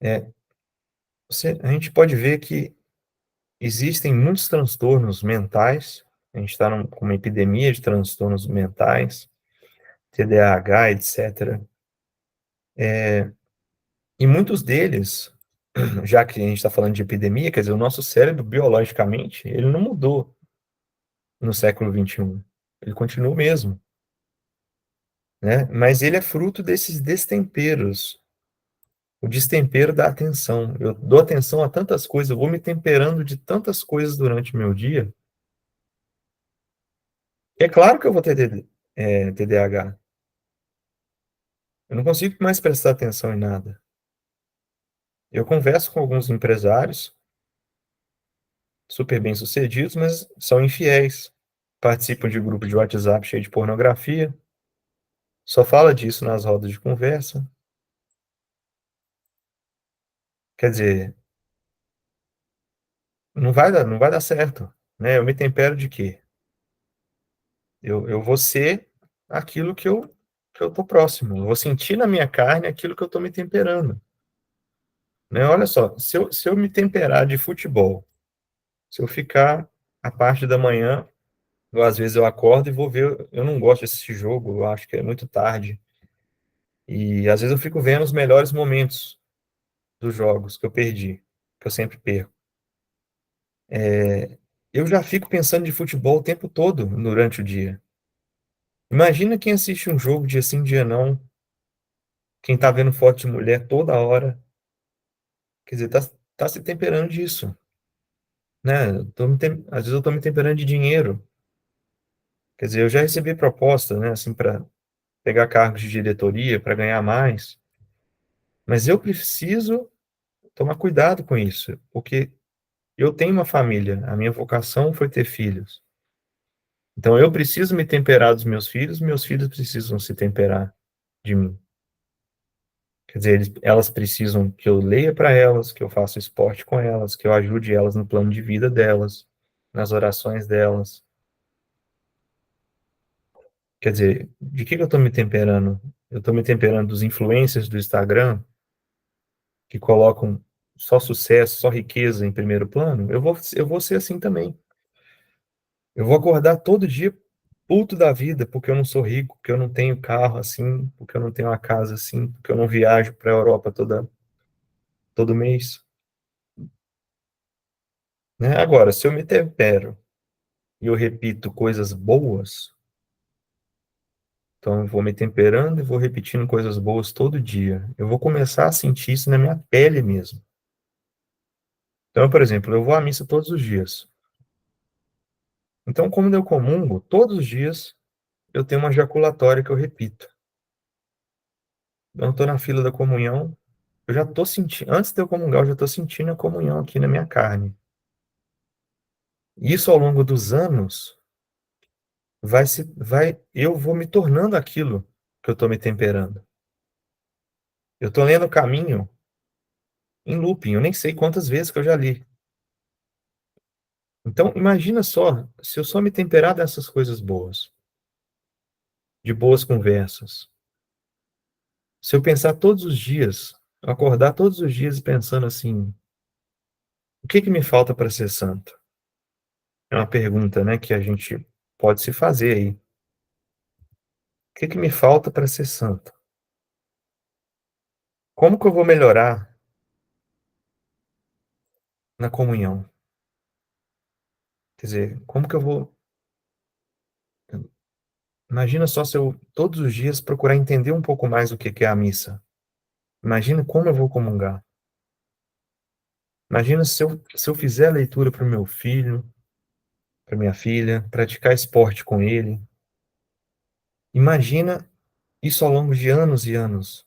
É, a gente pode ver que existem muitos transtornos mentais, a gente está com uma epidemia de transtornos mentais, TDAH, etc. E muitos deles, já que a gente está falando de epidemia, quer dizer, o nosso cérebro, biologicamente, ele não mudou no século XXI. Ele continua o mesmo. né? Mas ele é fruto desses destemperos. O destempero da atenção. Eu dou atenção a tantas coisas, eu vou me temperando de tantas coisas durante o meu dia. É claro que eu vou ter TDAH. Eu não consigo mais prestar atenção em nada. Eu converso com alguns empresários super bem-sucedidos, mas são infiéis. Participam de grupo de WhatsApp cheio de pornografia. Só fala disso nas rodas de conversa. Quer dizer, não vai dar certo, né? Eu me tempero de quê? Eu vou ser aquilo que eu tô próximo. Eu vou sentir na minha carne aquilo que eu tô me temperando, né? Olha só, se eu me temperar de futebol, se eu ficar a parte da manhã, às vezes eu acordo e vou ver, eu não gosto desse jogo, eu acho que é muito tarde. E às vezes eu fico vendo os melhores momentos dos jogos que eu perdi, que eu sempre perco. Eu já fico pensando de futebol o tempo todo durante o dia. Imagina quem assiste um jogo dia sim, dia não, quem tá vendo foto de mulher toda hora, quer dizer, tá se temperando disso, né? Às vezes eu tô me temperando de dinheiro. Quer dizer, eu já recebi proposta, né, assim, para pegar cargos de diretoria, para ganhar mais, mas eu preciso tomar cuidado com isso, porque eu tenho uma família, a minha vocação foi ter filhos. Então eu preciso me temperar dos meus filhos precisam se temperar de mim. Quer dizer, elas precisam que eu leia para elas, que eu faça esporte com elas, que eu ajude elas no plano de vida delas, nas orações delas. Quer dizer, de que eu estou me temperando? Eu estou me temperando dos influencers do Instagram, que colocam só sucesso, só riqueza em primeiro plano? Eu vou ser assim também. Eu vou acordar todo dia puto da vida, porque eu não sou rico, porque eu não tenho carro assim, porque eu não tenho uma casa assim, porque eu não viajo para a Europa todo mês. Né? Agora, se eu me tempero e eu repito coisas boas, então eu vou me temperando e vou repetindo coisas boas todo dia. Eu vou começar a sentir isso na minha pele mesmo. Então, por exemplo, eu vou à missa todos os dias. Então, como eu comungo, todos os dias eu tenho uma jaculatória que eu repito. Eu estou na fila da comunhão, eu já estou sentindo, antes de eu comungar, eu já estou sentindo a comunhão aqui na minha carne. Isso ao longo dos anos eu vou me tornando aquilo que eu estou me temperando. Eu estou lendo o Caminho em looping, eu nem sei quantas vezes que eu já li. Então, imagina só, se eu só me temperar dessas coisas boas, de boas conversas, se eu pensar todos os dias, acordar todos os dias pensando assim, o que que me falta para ser santo? É uma pergunta, né, que a gente pode se fazer aí. O que que me falta para ser santo? Como que eu vou melhorar na comunhão? Quer dizer, como que eu vou. Imagina só se eu todos os dias procurar entender um pouco mais o que que é a missa. Imagina como eu vou comungar. Imagina se eu fizer a leitura para o meu filho, para minha filha, praticar esporte com ele. Imagina isso ao longo de anos e anos.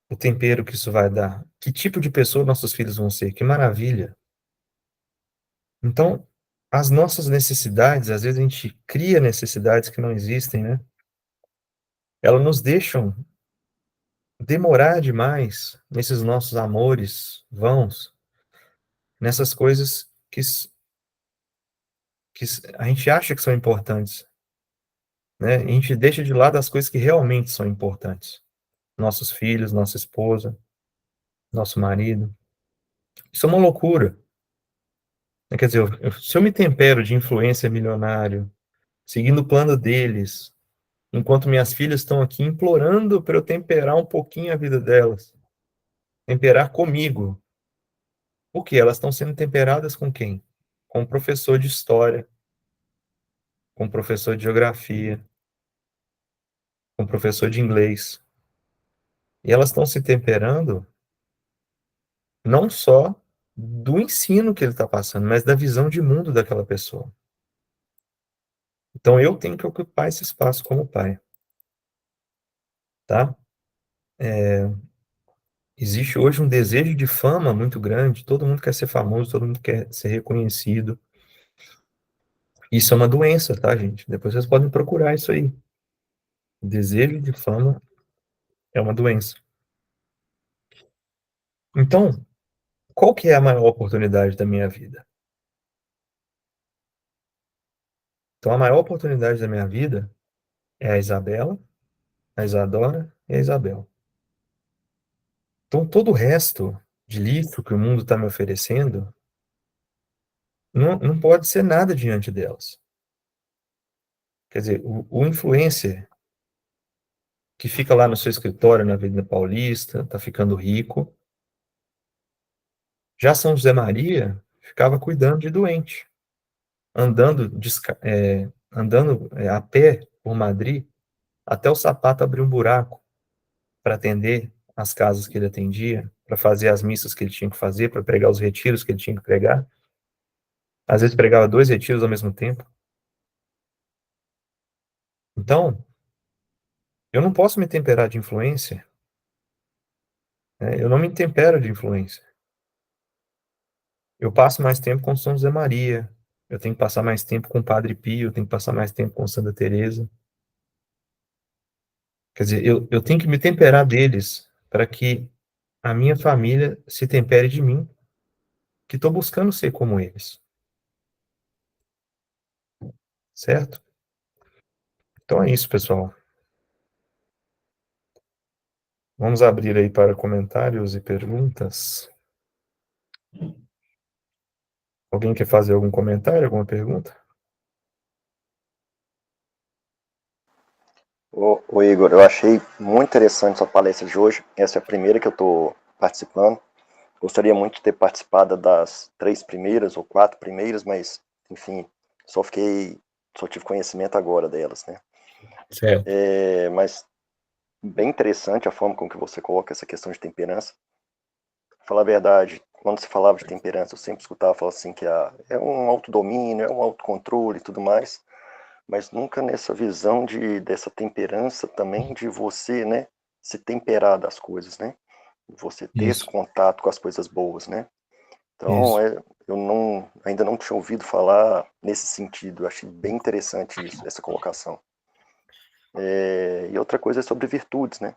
O tempero que isso vai dar. Que tipo de pessoa nossos filhos vão ser? Que maravilha. Então, as nossas necessidades, às vezes a gente cria necessidades que não existem, né? Elas nos deixam demorar demais nesses nossos amores vãos, nessas coisas que a gente acha que são importantes, né? E a gente deixa de lado as coisas que realmente são importantes. Nossos filhos, nossa esposa, nosso marido. Isso é uma loucura. Quer dizer, se eu me tempero de influência milionário, seguindo o plano deles, enquanto minhas filhas estão aqui implorando para eu temperar um pouquinho a vida delas, temperar comigo. Por quê? Elas estão sendo temperadas com quem? Com o professor de história, com o professor de geografia, com professor de inglês. E elas estão se temperando não só do ensino que ele está passando, mas da visão de mundo daquela pessoa. Então eu tenho que ocupar esse espaço como pai, tá? Existe hoje um desejo de fama muito grande, todo mundo quer ser famoso, todo mundo quer ser reconhecido. Isso é uma doença, tá, gente? Depois vocês podem procurar isso aí. O desejo de fama é uma doença. Então, qual que é a maior oportunidade da minha vida? Então, a maior oportunidade da minha vida é a Isabela, a Isadora e a Isabel. Então, todo o resto de livro que o mundo está me oferecendo não pode ser nada diante delas. Quer dizer, o influencer que fica lá no seu escritório na Avenida Paulista, está ficando rico. Já São José Maria ficava cuidando de doente, andando, a pé por Madrid, até o sapato abrir um buraco para atender as casas que ele atendia, para fazer as missas que ele tinha que fazer, para pregar os retiros que ele tinha que pregar. Às vezes pregava 2 retiros ao mesmo tempo. Então, eu não posso me temperar de influência, né? Eu não me tempero de influência. Eu passo mais tempo com São José Maria, eu tenho que passar mais tempo com o Padre Pio, eu tenho que passar mais tempo com Santa Teresa. Quer dizer, eu tenho que me temperar deles para que a minha família se tempere de mim, que estou buscando ser como eles. Certo? Então é isso, pessoal. Vamos abrir aí para comentários e perguntas. Alguém quer fazer algum comentário, alguma pergunta? Ô Igor, eu achei muito interessante sua palestra de hoje. Essa é a primeira que eu estou participando. Gostaria muito de ter participado das 3 primeiras ou 4 primeiras, mas, enfim, só tive conhecimento agora delas, né? Certo. Mas bem interessante a forma com que você coloca essa questão de temperança. Pra falar a verdade, quando se falava de temperança, eu sempre escutava falar assim que é um autodomínio, é um autocontrole e tudo mais, mas nunca nessa visão dessa temperança também de você, né, se temperar das coisas, né? Você ter esse Isso, contato com as coisas boas, né? Então, isso. eu ainda não tinha ouvido falar nesse sentido. Eu achei bem interessante isso, essa colocação. E outra coisa é sobre virtudes, né?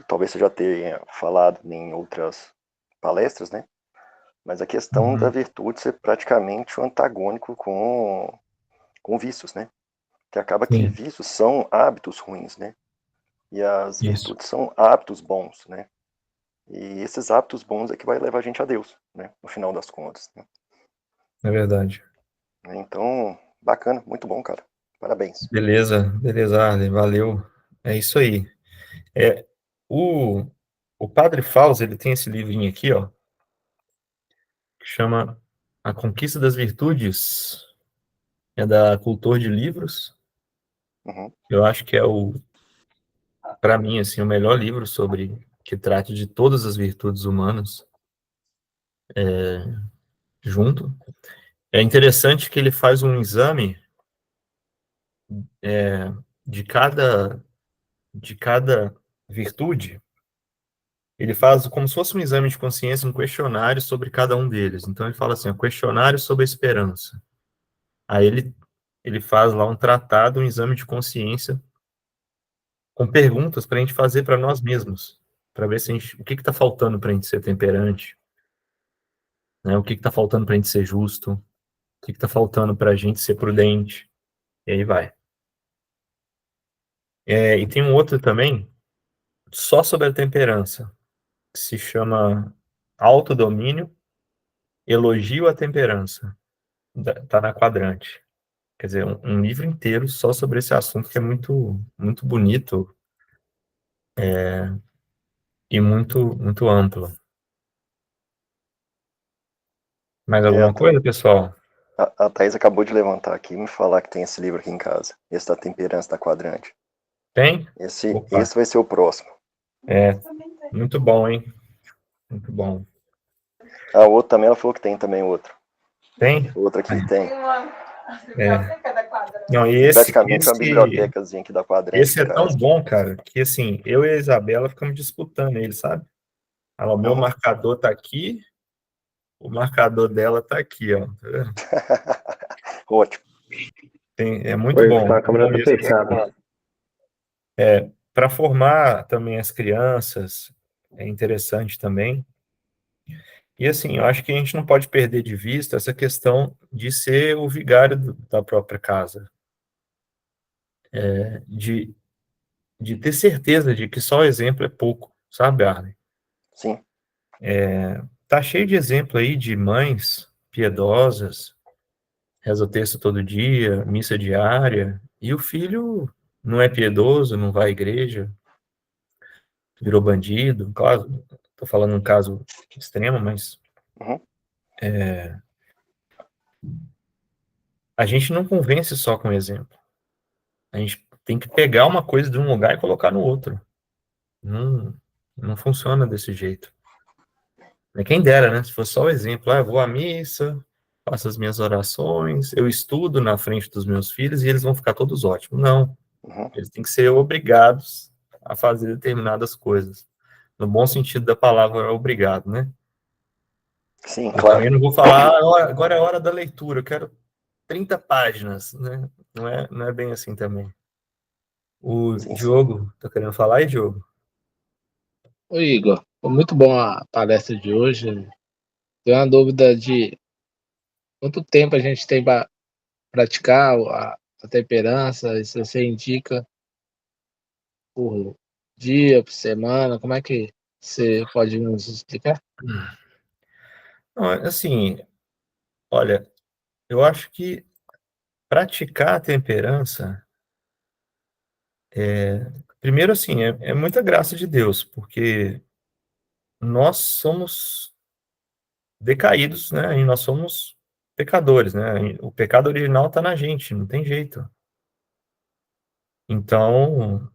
Talvez você já tenha falado em outras palestras, né? Mas a questão da virtude ser praticamente o antagônico com vícios, né? Que acaba que Sim, vícios são hábitos ruins, né? E as isso. virtudes são hábitos bons, né? E esses hábitos bons é que vai levar a gente a Deus, né? No final das contas, né? É verdade. Então, bacana, muito bom, cara. Parabéns. Beleza, Arlen, valeu. É isso aí. É, o, o Padre Fausto, ele tem esse livrinho aqui, ó, que chama A Conquista das Virtudes. É da Cultor de Livros. Uhum. Eu acho que é para mim, assim, o melhor livro que trate de todas as virtudes humanas junto. É interessante que ele faz um exame de cada virtude. Ele faz como se fosse um exame de consciência, um questionário sobre cada um deles. Então ele fala assim, um questionário sobre a esperança. Aí ele faz lá um tratado, um exame de consciência com perguntas para a gente fazer para nós mesmos, para ver se o que está faltando para a gente ser temperante, né? O que está faltando para a gente ser justo, o que está faltando para a gente ser prudente, e aí vai. E tem um outro também, só sobre a temperança, que se chama Autodomínio, Elogio à Temperança. Tá na Quadrante. Quer dizer, um livro inteiro só sobre esse assunto que é muito, muito bonito e muito, muito amplo. Mais É, alguma coisa, pessoal? a Thaís acabou de levantar aqui e me falar que tem esse livro aqui em casa. Esse da Temperança da Quadrante. Tem? Esse Opa, vai ser o próximo. muito bom, hein? Muito bom. Ah, o outro também, ela falou que tem também outro. Tem? Outro aqui tem. Não, e Praticamente uma bibliotecazinha aqui da quadrinha aqui esse em é tão casa. bom, cara, que assim, eu e a Isabela ficamos disputando ele, sabe? O meu marcador tá aqui, o marcador dela tá aqui, ó. Tá vendo? Ótimo. É muito Foi, bom. a câmera tá fechada. Para formar também as crianças, é interessante também. E assim, eu acho que a gente não pode perder de vista essa questão de ser o vigário da própria casa. De ter certeza de que só o exemplo é pouco, sabe, Arlen? Sim. Tá cheio de exemplo aí de mães piedosas, reza o texto todo dia, missa diária, e o filho não é piedoso, não vai à igreja, virou bandido. Claro, tô falando um caso extremo, mas Uhum. a gente não convence só com exemplo. A gente tem que pegar uma coisa de um lugar e colocar no outro. Não, não funciona desse jeito. É quem dera, né? Se fosse só o exemplo, eu vou à missa, faço as minhas orações, eu estudo na frente dos meus filhos e eles vão ficar todos ótimos. Não, Uhum. eles têm que ser obrigados a fazer determinadas coisas. No bom sentido da palavra, obrigado, né? Sim, Eu claro. também não vou falar, agora é a hora da leitura, eu quero 30 páginas, né? Não é bem assim também. O Sim, sim. Diogo, tá querendo falar aí, Diogo? Oi, Igor. Foi muito bom a palestra de hoje. Tenho uma dúvida de quanto tempo a gente tem para praticar a temperança, se você indica por dia, por semana, como é que você pode nos explicar? Não, assim, olha, eu acho que praticar a temperança, primeiro assim, é muita graça de Deus, porque nós somos decaídos, né? E nós somos pecadores, né? O pecado original está na gente, não tem jeito. Então,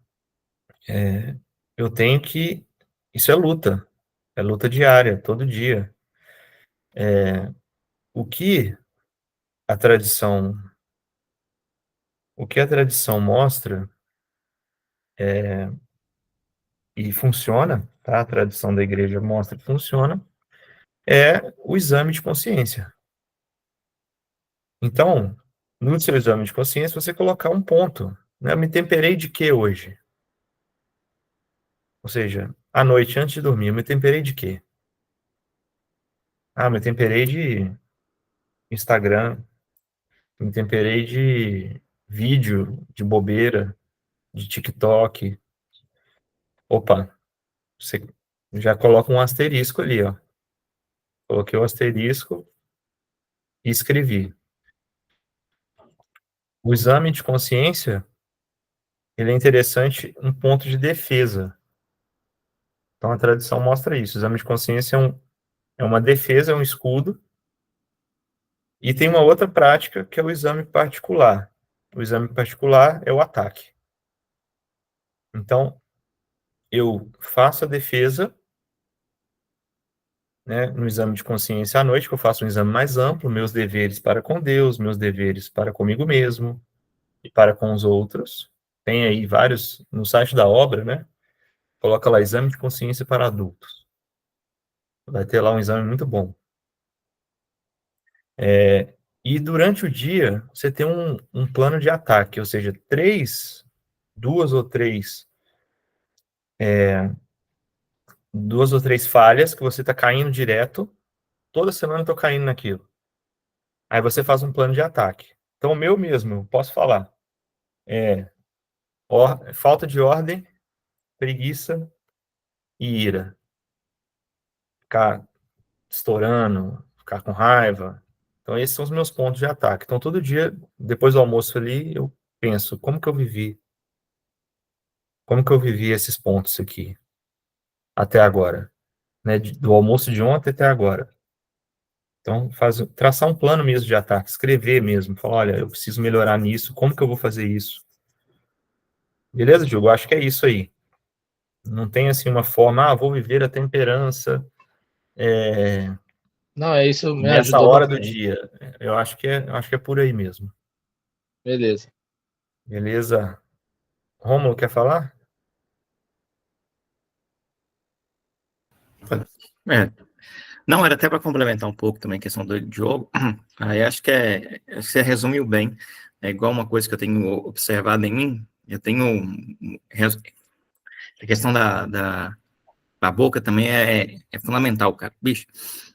eu tenho que. Isso é luta diária, todo dia. O que a tradição, o que a tradição mostra e funciona, tá? A tradição da igreja mostra que funciona, é o exame de consciência. Então, no seu exame de consciência, você colocar um ponto, né? Eu me temperei de quê hoje? Ou seja, à noite, antes de dormir, eu me temperei de quê? Me temperei de Instagram, me temperei de vídeo, de bobeira, de TikTok. Opa, você já coloca um asterisco ali, ó. Coloquei o asterisco e escrevi. O exame de consciência, ele é interessante, um ponto de defesa. Então, a tradição mostra isso. O exame de consciência é uma defesa, é um escudo. E tem uma outra prática, que é o exame particular. O exame particular é o ataque. Então, eu faço a defesa, né, no exame de consciência à noite, que eu faço um exame mais amplo, meus deveres para com Deus, meus deveres para comigo mesmo e para com os outros. Tem aí vários, no site da obra, né, coloca lá exame de consciência para adultos. Vai ter lá um exame muito bom. E durante o dia, você tem um plano de ataque, ou seja, duas ou três falhas que você está caindo direto. Toda semana eu estou caindo naquilo. Aí você faz um plano de ataque. Então, o meu mesmo, eu posso falar. Falta de ordem, preguiça e ira. Ficar estourando, ficar com raiva. Então, esses são os meus pontos de ataque. Então, todo dia, depois do almoço ali, eu penso, como que eu vivi? Como que eu vivi esses pontos aqui até agora? Né? Do almoço de ontem até agora. Então, traçar um plano mesmo de ataque, escrever mesmo, falar, olha, eu preciso melhorar nisso, como que eu vou fazer isso? Beleza, Diogo? Acho que é isso aí. Não tem assim uma forma, vou viver a temperança Não, é isso, me nessa ajuda hora do bastante. dia. Eu acho que é por aí mesmo. Beleza. Beleza? Rômulo, quer falar? É, não, era até para complementar um pouco também a questão do Diogo. Aí acho que acho que você resumiu bem. É igual uma coisa que eu tenho observado em mim. Eu tenho a questão da boca também é fundamental, cara. Bicho,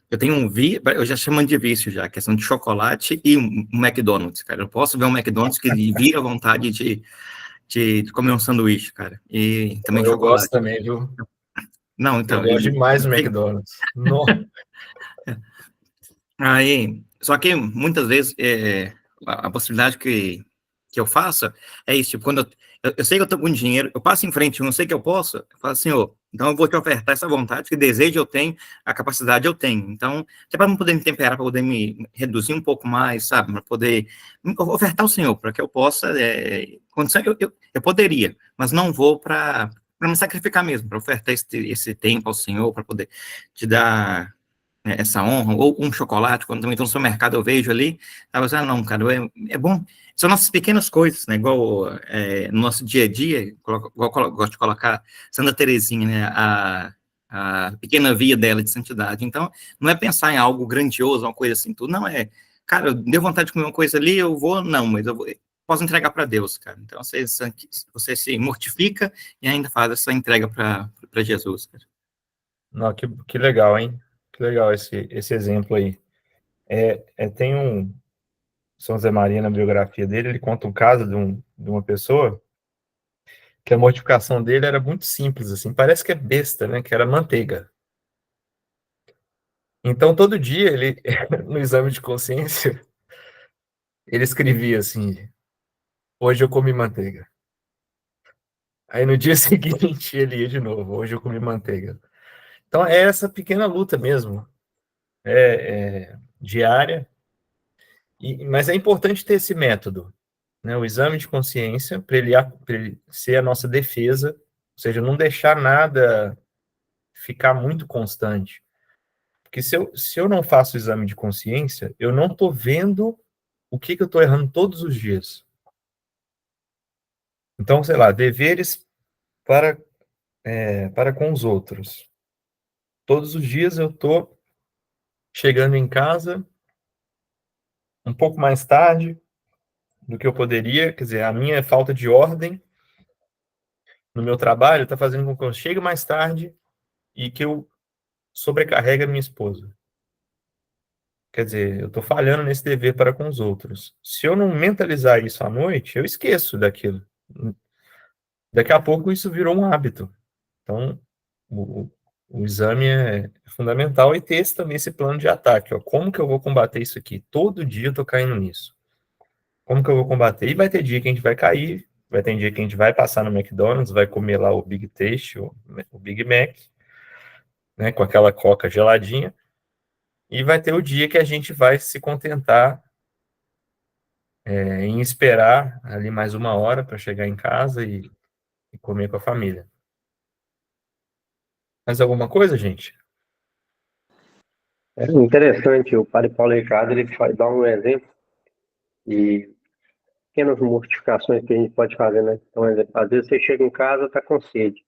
eu tenho eu já chamo de vício já, a questão de chocolate e um McDonald's, cara. Eu posso ver um McDonald's que vira vontade de comer um sanduíche, cara. E também Eu gosto chocolate. também, viu? Não, Eu então, gosto demais do McDonald's. Nossa. aí, só que muitas vezes a possibilidade que eu faça é isso, tipo, quando eu sei que eu tô com dinheiro, eu passo em frente, eu não sei que eu posso, eu falo assim, ô, então eu vou te ofertar essa vontade, que desejo eu tenho, a capacidade eu tenho. Então, até para não poder me temperar, para poder me reduzir um pouco mais, sabe, para poder ofertar ao Senhor, para que eu possa, condição, eu poderia, mas não vou para me sacrificar mesmo, para ofertar esse tempo ao Senhor, para poder te dar essa honra, ou um chocolate, quando eu estou no supermercado eu vejo ali, aí você, não, cara, é bom, são nossas pequenas coisas, né, igual no nosso dia a dia, igual eu gosto de colocar Santa Teresinha, né, a pequena via dela de santidade, então, não é pensar em algo grandioso, uma coisa assim, tudo, não é, cara, deu vontade de comer uma coisa ali, eu vou, não, mas eu posso entregar para Deus, cara, então você se mortifica e ainda faz essa entrega para Jesus, cara. Não, que legal, hein? Que legal esse exemplo aí. Tem São José Maria, na biografia dele, ele conta um caso de uma pessoa que a mortificação dele era muito simples, assim, parece que é besta, né? Que era manteiga. Então, todo dia, ele, no exame de consciência, ele escrevia assim: hoje eu comi manteiga. Aí no dia seguinte, ele ia de novo: hoje eu comi manteiga. Então, é essa pequena luta mesmo, diária, mas é importante ter esse método, né? O exame de consciência, para ele ser a nossa defesa, ou seja, não deixar nada ficar muito constante. Porque se eu não faço o exame de consciência, eu não estou vendo o que eu estou errando todos os dias. Então, sei lá, deveres para com os outros. Todos os dias eu estou chegando em casa um pouco mais tarde do que eu poderia, quer dizer, a minha falta de ordem no meu trabalho está fazendo com que eu chegue mais tarde e que eu sobrecarregue a minha esposa. Quer dizer, eu estou falhando nesse dever para com os outros. Se eu não mentalizar isso à noite, eu esqueço daquilo. Daqui a pouco isso virou um hábito. Então, o exame é fundamental e ter também esse plano de ataque. Ó. Como que eu vou combater isso aqui? Todo dia eu estou caindo nisso. Como que eu vou combater? E vai ter dia que a gente vai cair, vai ter dia que a gente vai passar no McDonald's, vai comer lá o Big Taste, o Big Mac, né, com aquela coca geladinha, e vai ter o dia que a gente vai se contentar em esperar ali mais uma hora para chegar em casa e comer com a família. Mais alguma coisa, gente? É interessante, o padre Paulo Ricardo, ele vai dar um exemplo de pequenas mortificações que a gente pode fazer, né? Então, às vezes você chega em casa, tá com sede.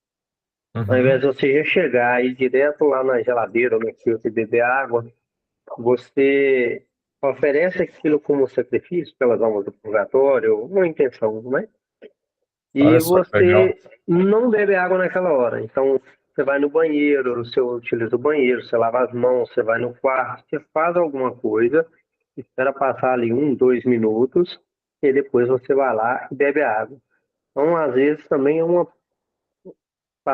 Ao invés de você já chegar e ir direto lá na geladeira ou no filtro e beber água, você oferece aquilo como sacrifício pelas almas do purgatório, uma intenção, né? Olha E só que legal. você não bebe água naquela hora. Então, você vai no banheiro, você utiliza o banheiro, você lava as mãos, você vai no quarto, você faz alguma coisa, espera passar ali 2 minutos, e depois você vai lá e bebe a água. Então, às vezes, também é uma.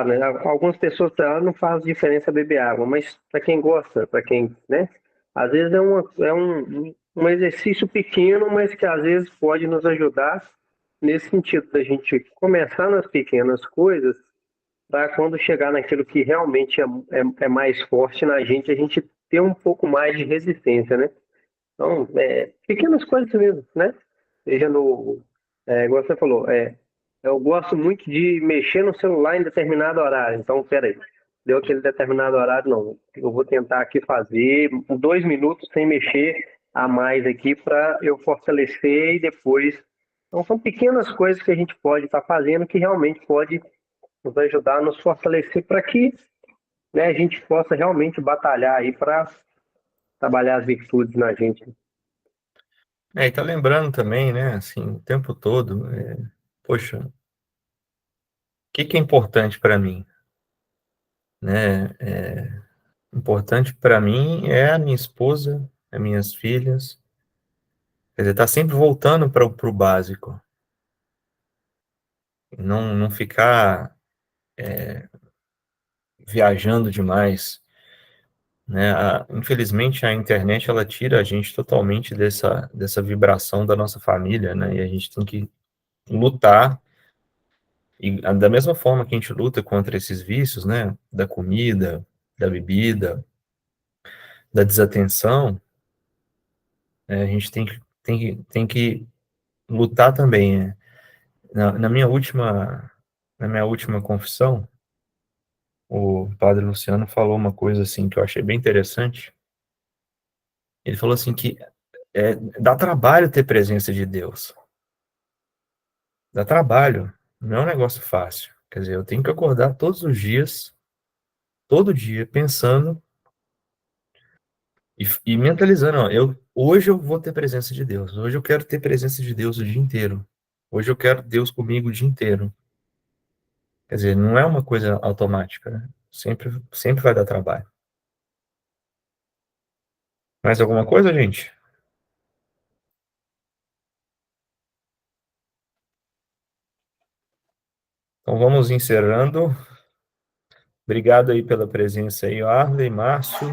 Né, algumas pessoas para ela não faz diferença beber água, mas para quem gosta, para quem, né? Às vezes um exercício pequeno, mas que às vezes pode nos ajudar nesse sentido da gente começar nas pequenas coisas para quando chegar naquilo que realmente é mais forte na gente, a gente ter um pouco mais de resistência, né? Então, pequenas coisas mesmo, né? Seja igual você falou, Eu gosto muito de mexer no celular em determinado horário. Então, peraí, deu aquele determinado horário, não. Eu vou tentar aqui fazer 2 minutos sem mexer a mais aqui para eu fortalecer e depois. Então, são pequenas coisas que a gente pode estar fazendo que realmente pode nos ajudar a nos fortalecer para que, né, a gente possa realmente batalhar aí para trabalhar as virtudes na gente. E tá lembrando também, né, assim, o tempo todo, poxa, o que é importante para mim, né? Importante para mim é a minha esposa, as minhas filhas. Quer dizer, tá sempre voltando para o básico. Não ficar viajando demais, né? Infelizmente, a internet, ela tira a gente totalmente dessa vibração da nossa família, né? E a gente tem que lutar, e da mesma forma que a gente luta contra esses vícios, né? Da comida, da bebida, da desatenção, a gente tem que lutar também, né? Na minha última confissão, o padre Luciano falou uma coisa assim que eu achei bem interessante. Ele falou assim que dá trabalho ter presença de Deus. Dá trabalho. Não é um negócio fácil. Quer dizer, eu tenho que acordar todos os dias, todo dia, pensando e mentalizando, ó, hoje eu vou ter presença de Deus. Hoje eu quero ter presença de Deus o dia inteiro. Hoje eu quero Deus comigo o dia inteiro. Quer dizer, não é uma coisa automática, né? Sempre vai dar trabalho. Mais alguma coisa, gente? Então vamos encerrando. Obrigado aí pela presença aí, Arley, Márcio,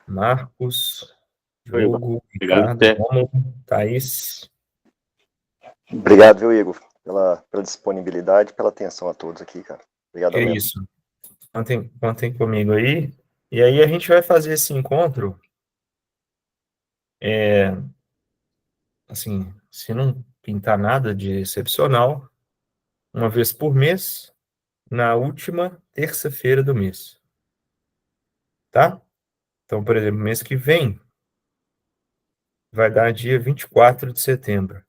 Marcos, Diogo, Obrigado, Ricardo, Romulo, Thaís. Obrigado, viu, Igor, pela disponibilidade, pela atenção a todos aqui, cara. Obrigado Que mesmo. isso. Contem comigo aí. E aí a gente vai fazer esse encontro, assim, se não pintar nada de excepcional, uma vez por mês, na última terça-feira do mês. Tá? Então, por exemplo, mês que vem vai dar dia 24 de setembro.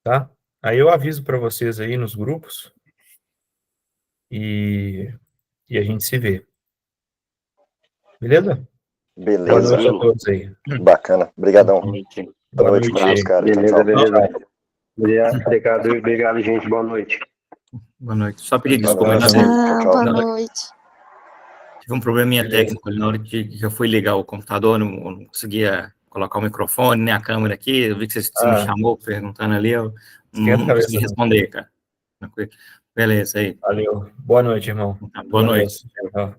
Tá? Aí eu aviso para vocês aí nos grupos e a gente se vê. Beleza? Boa Beleza. noite a todos aí. Bacana. Obrigadão. Boa noite, noite. meus caras. Tchau, Beleza, tchau. beleza. Obrigado, gente. Boa noite. Boa noite. Só pedir Boa desculpa, noite. né? Tchau, tchau. Boa noite. Tive um probleminha Beleza. técnico ali na hora que eu fui ligar o computador, não conseguia colocar o microfone, nem a câmera aqui. Eu vi que você me chamou perguntando ali, eu Esquenta a não cabeça, consegui não. responder, cara. Beleza, aí. Valeu. Boa noite, irmão. Boa noite. Tchau.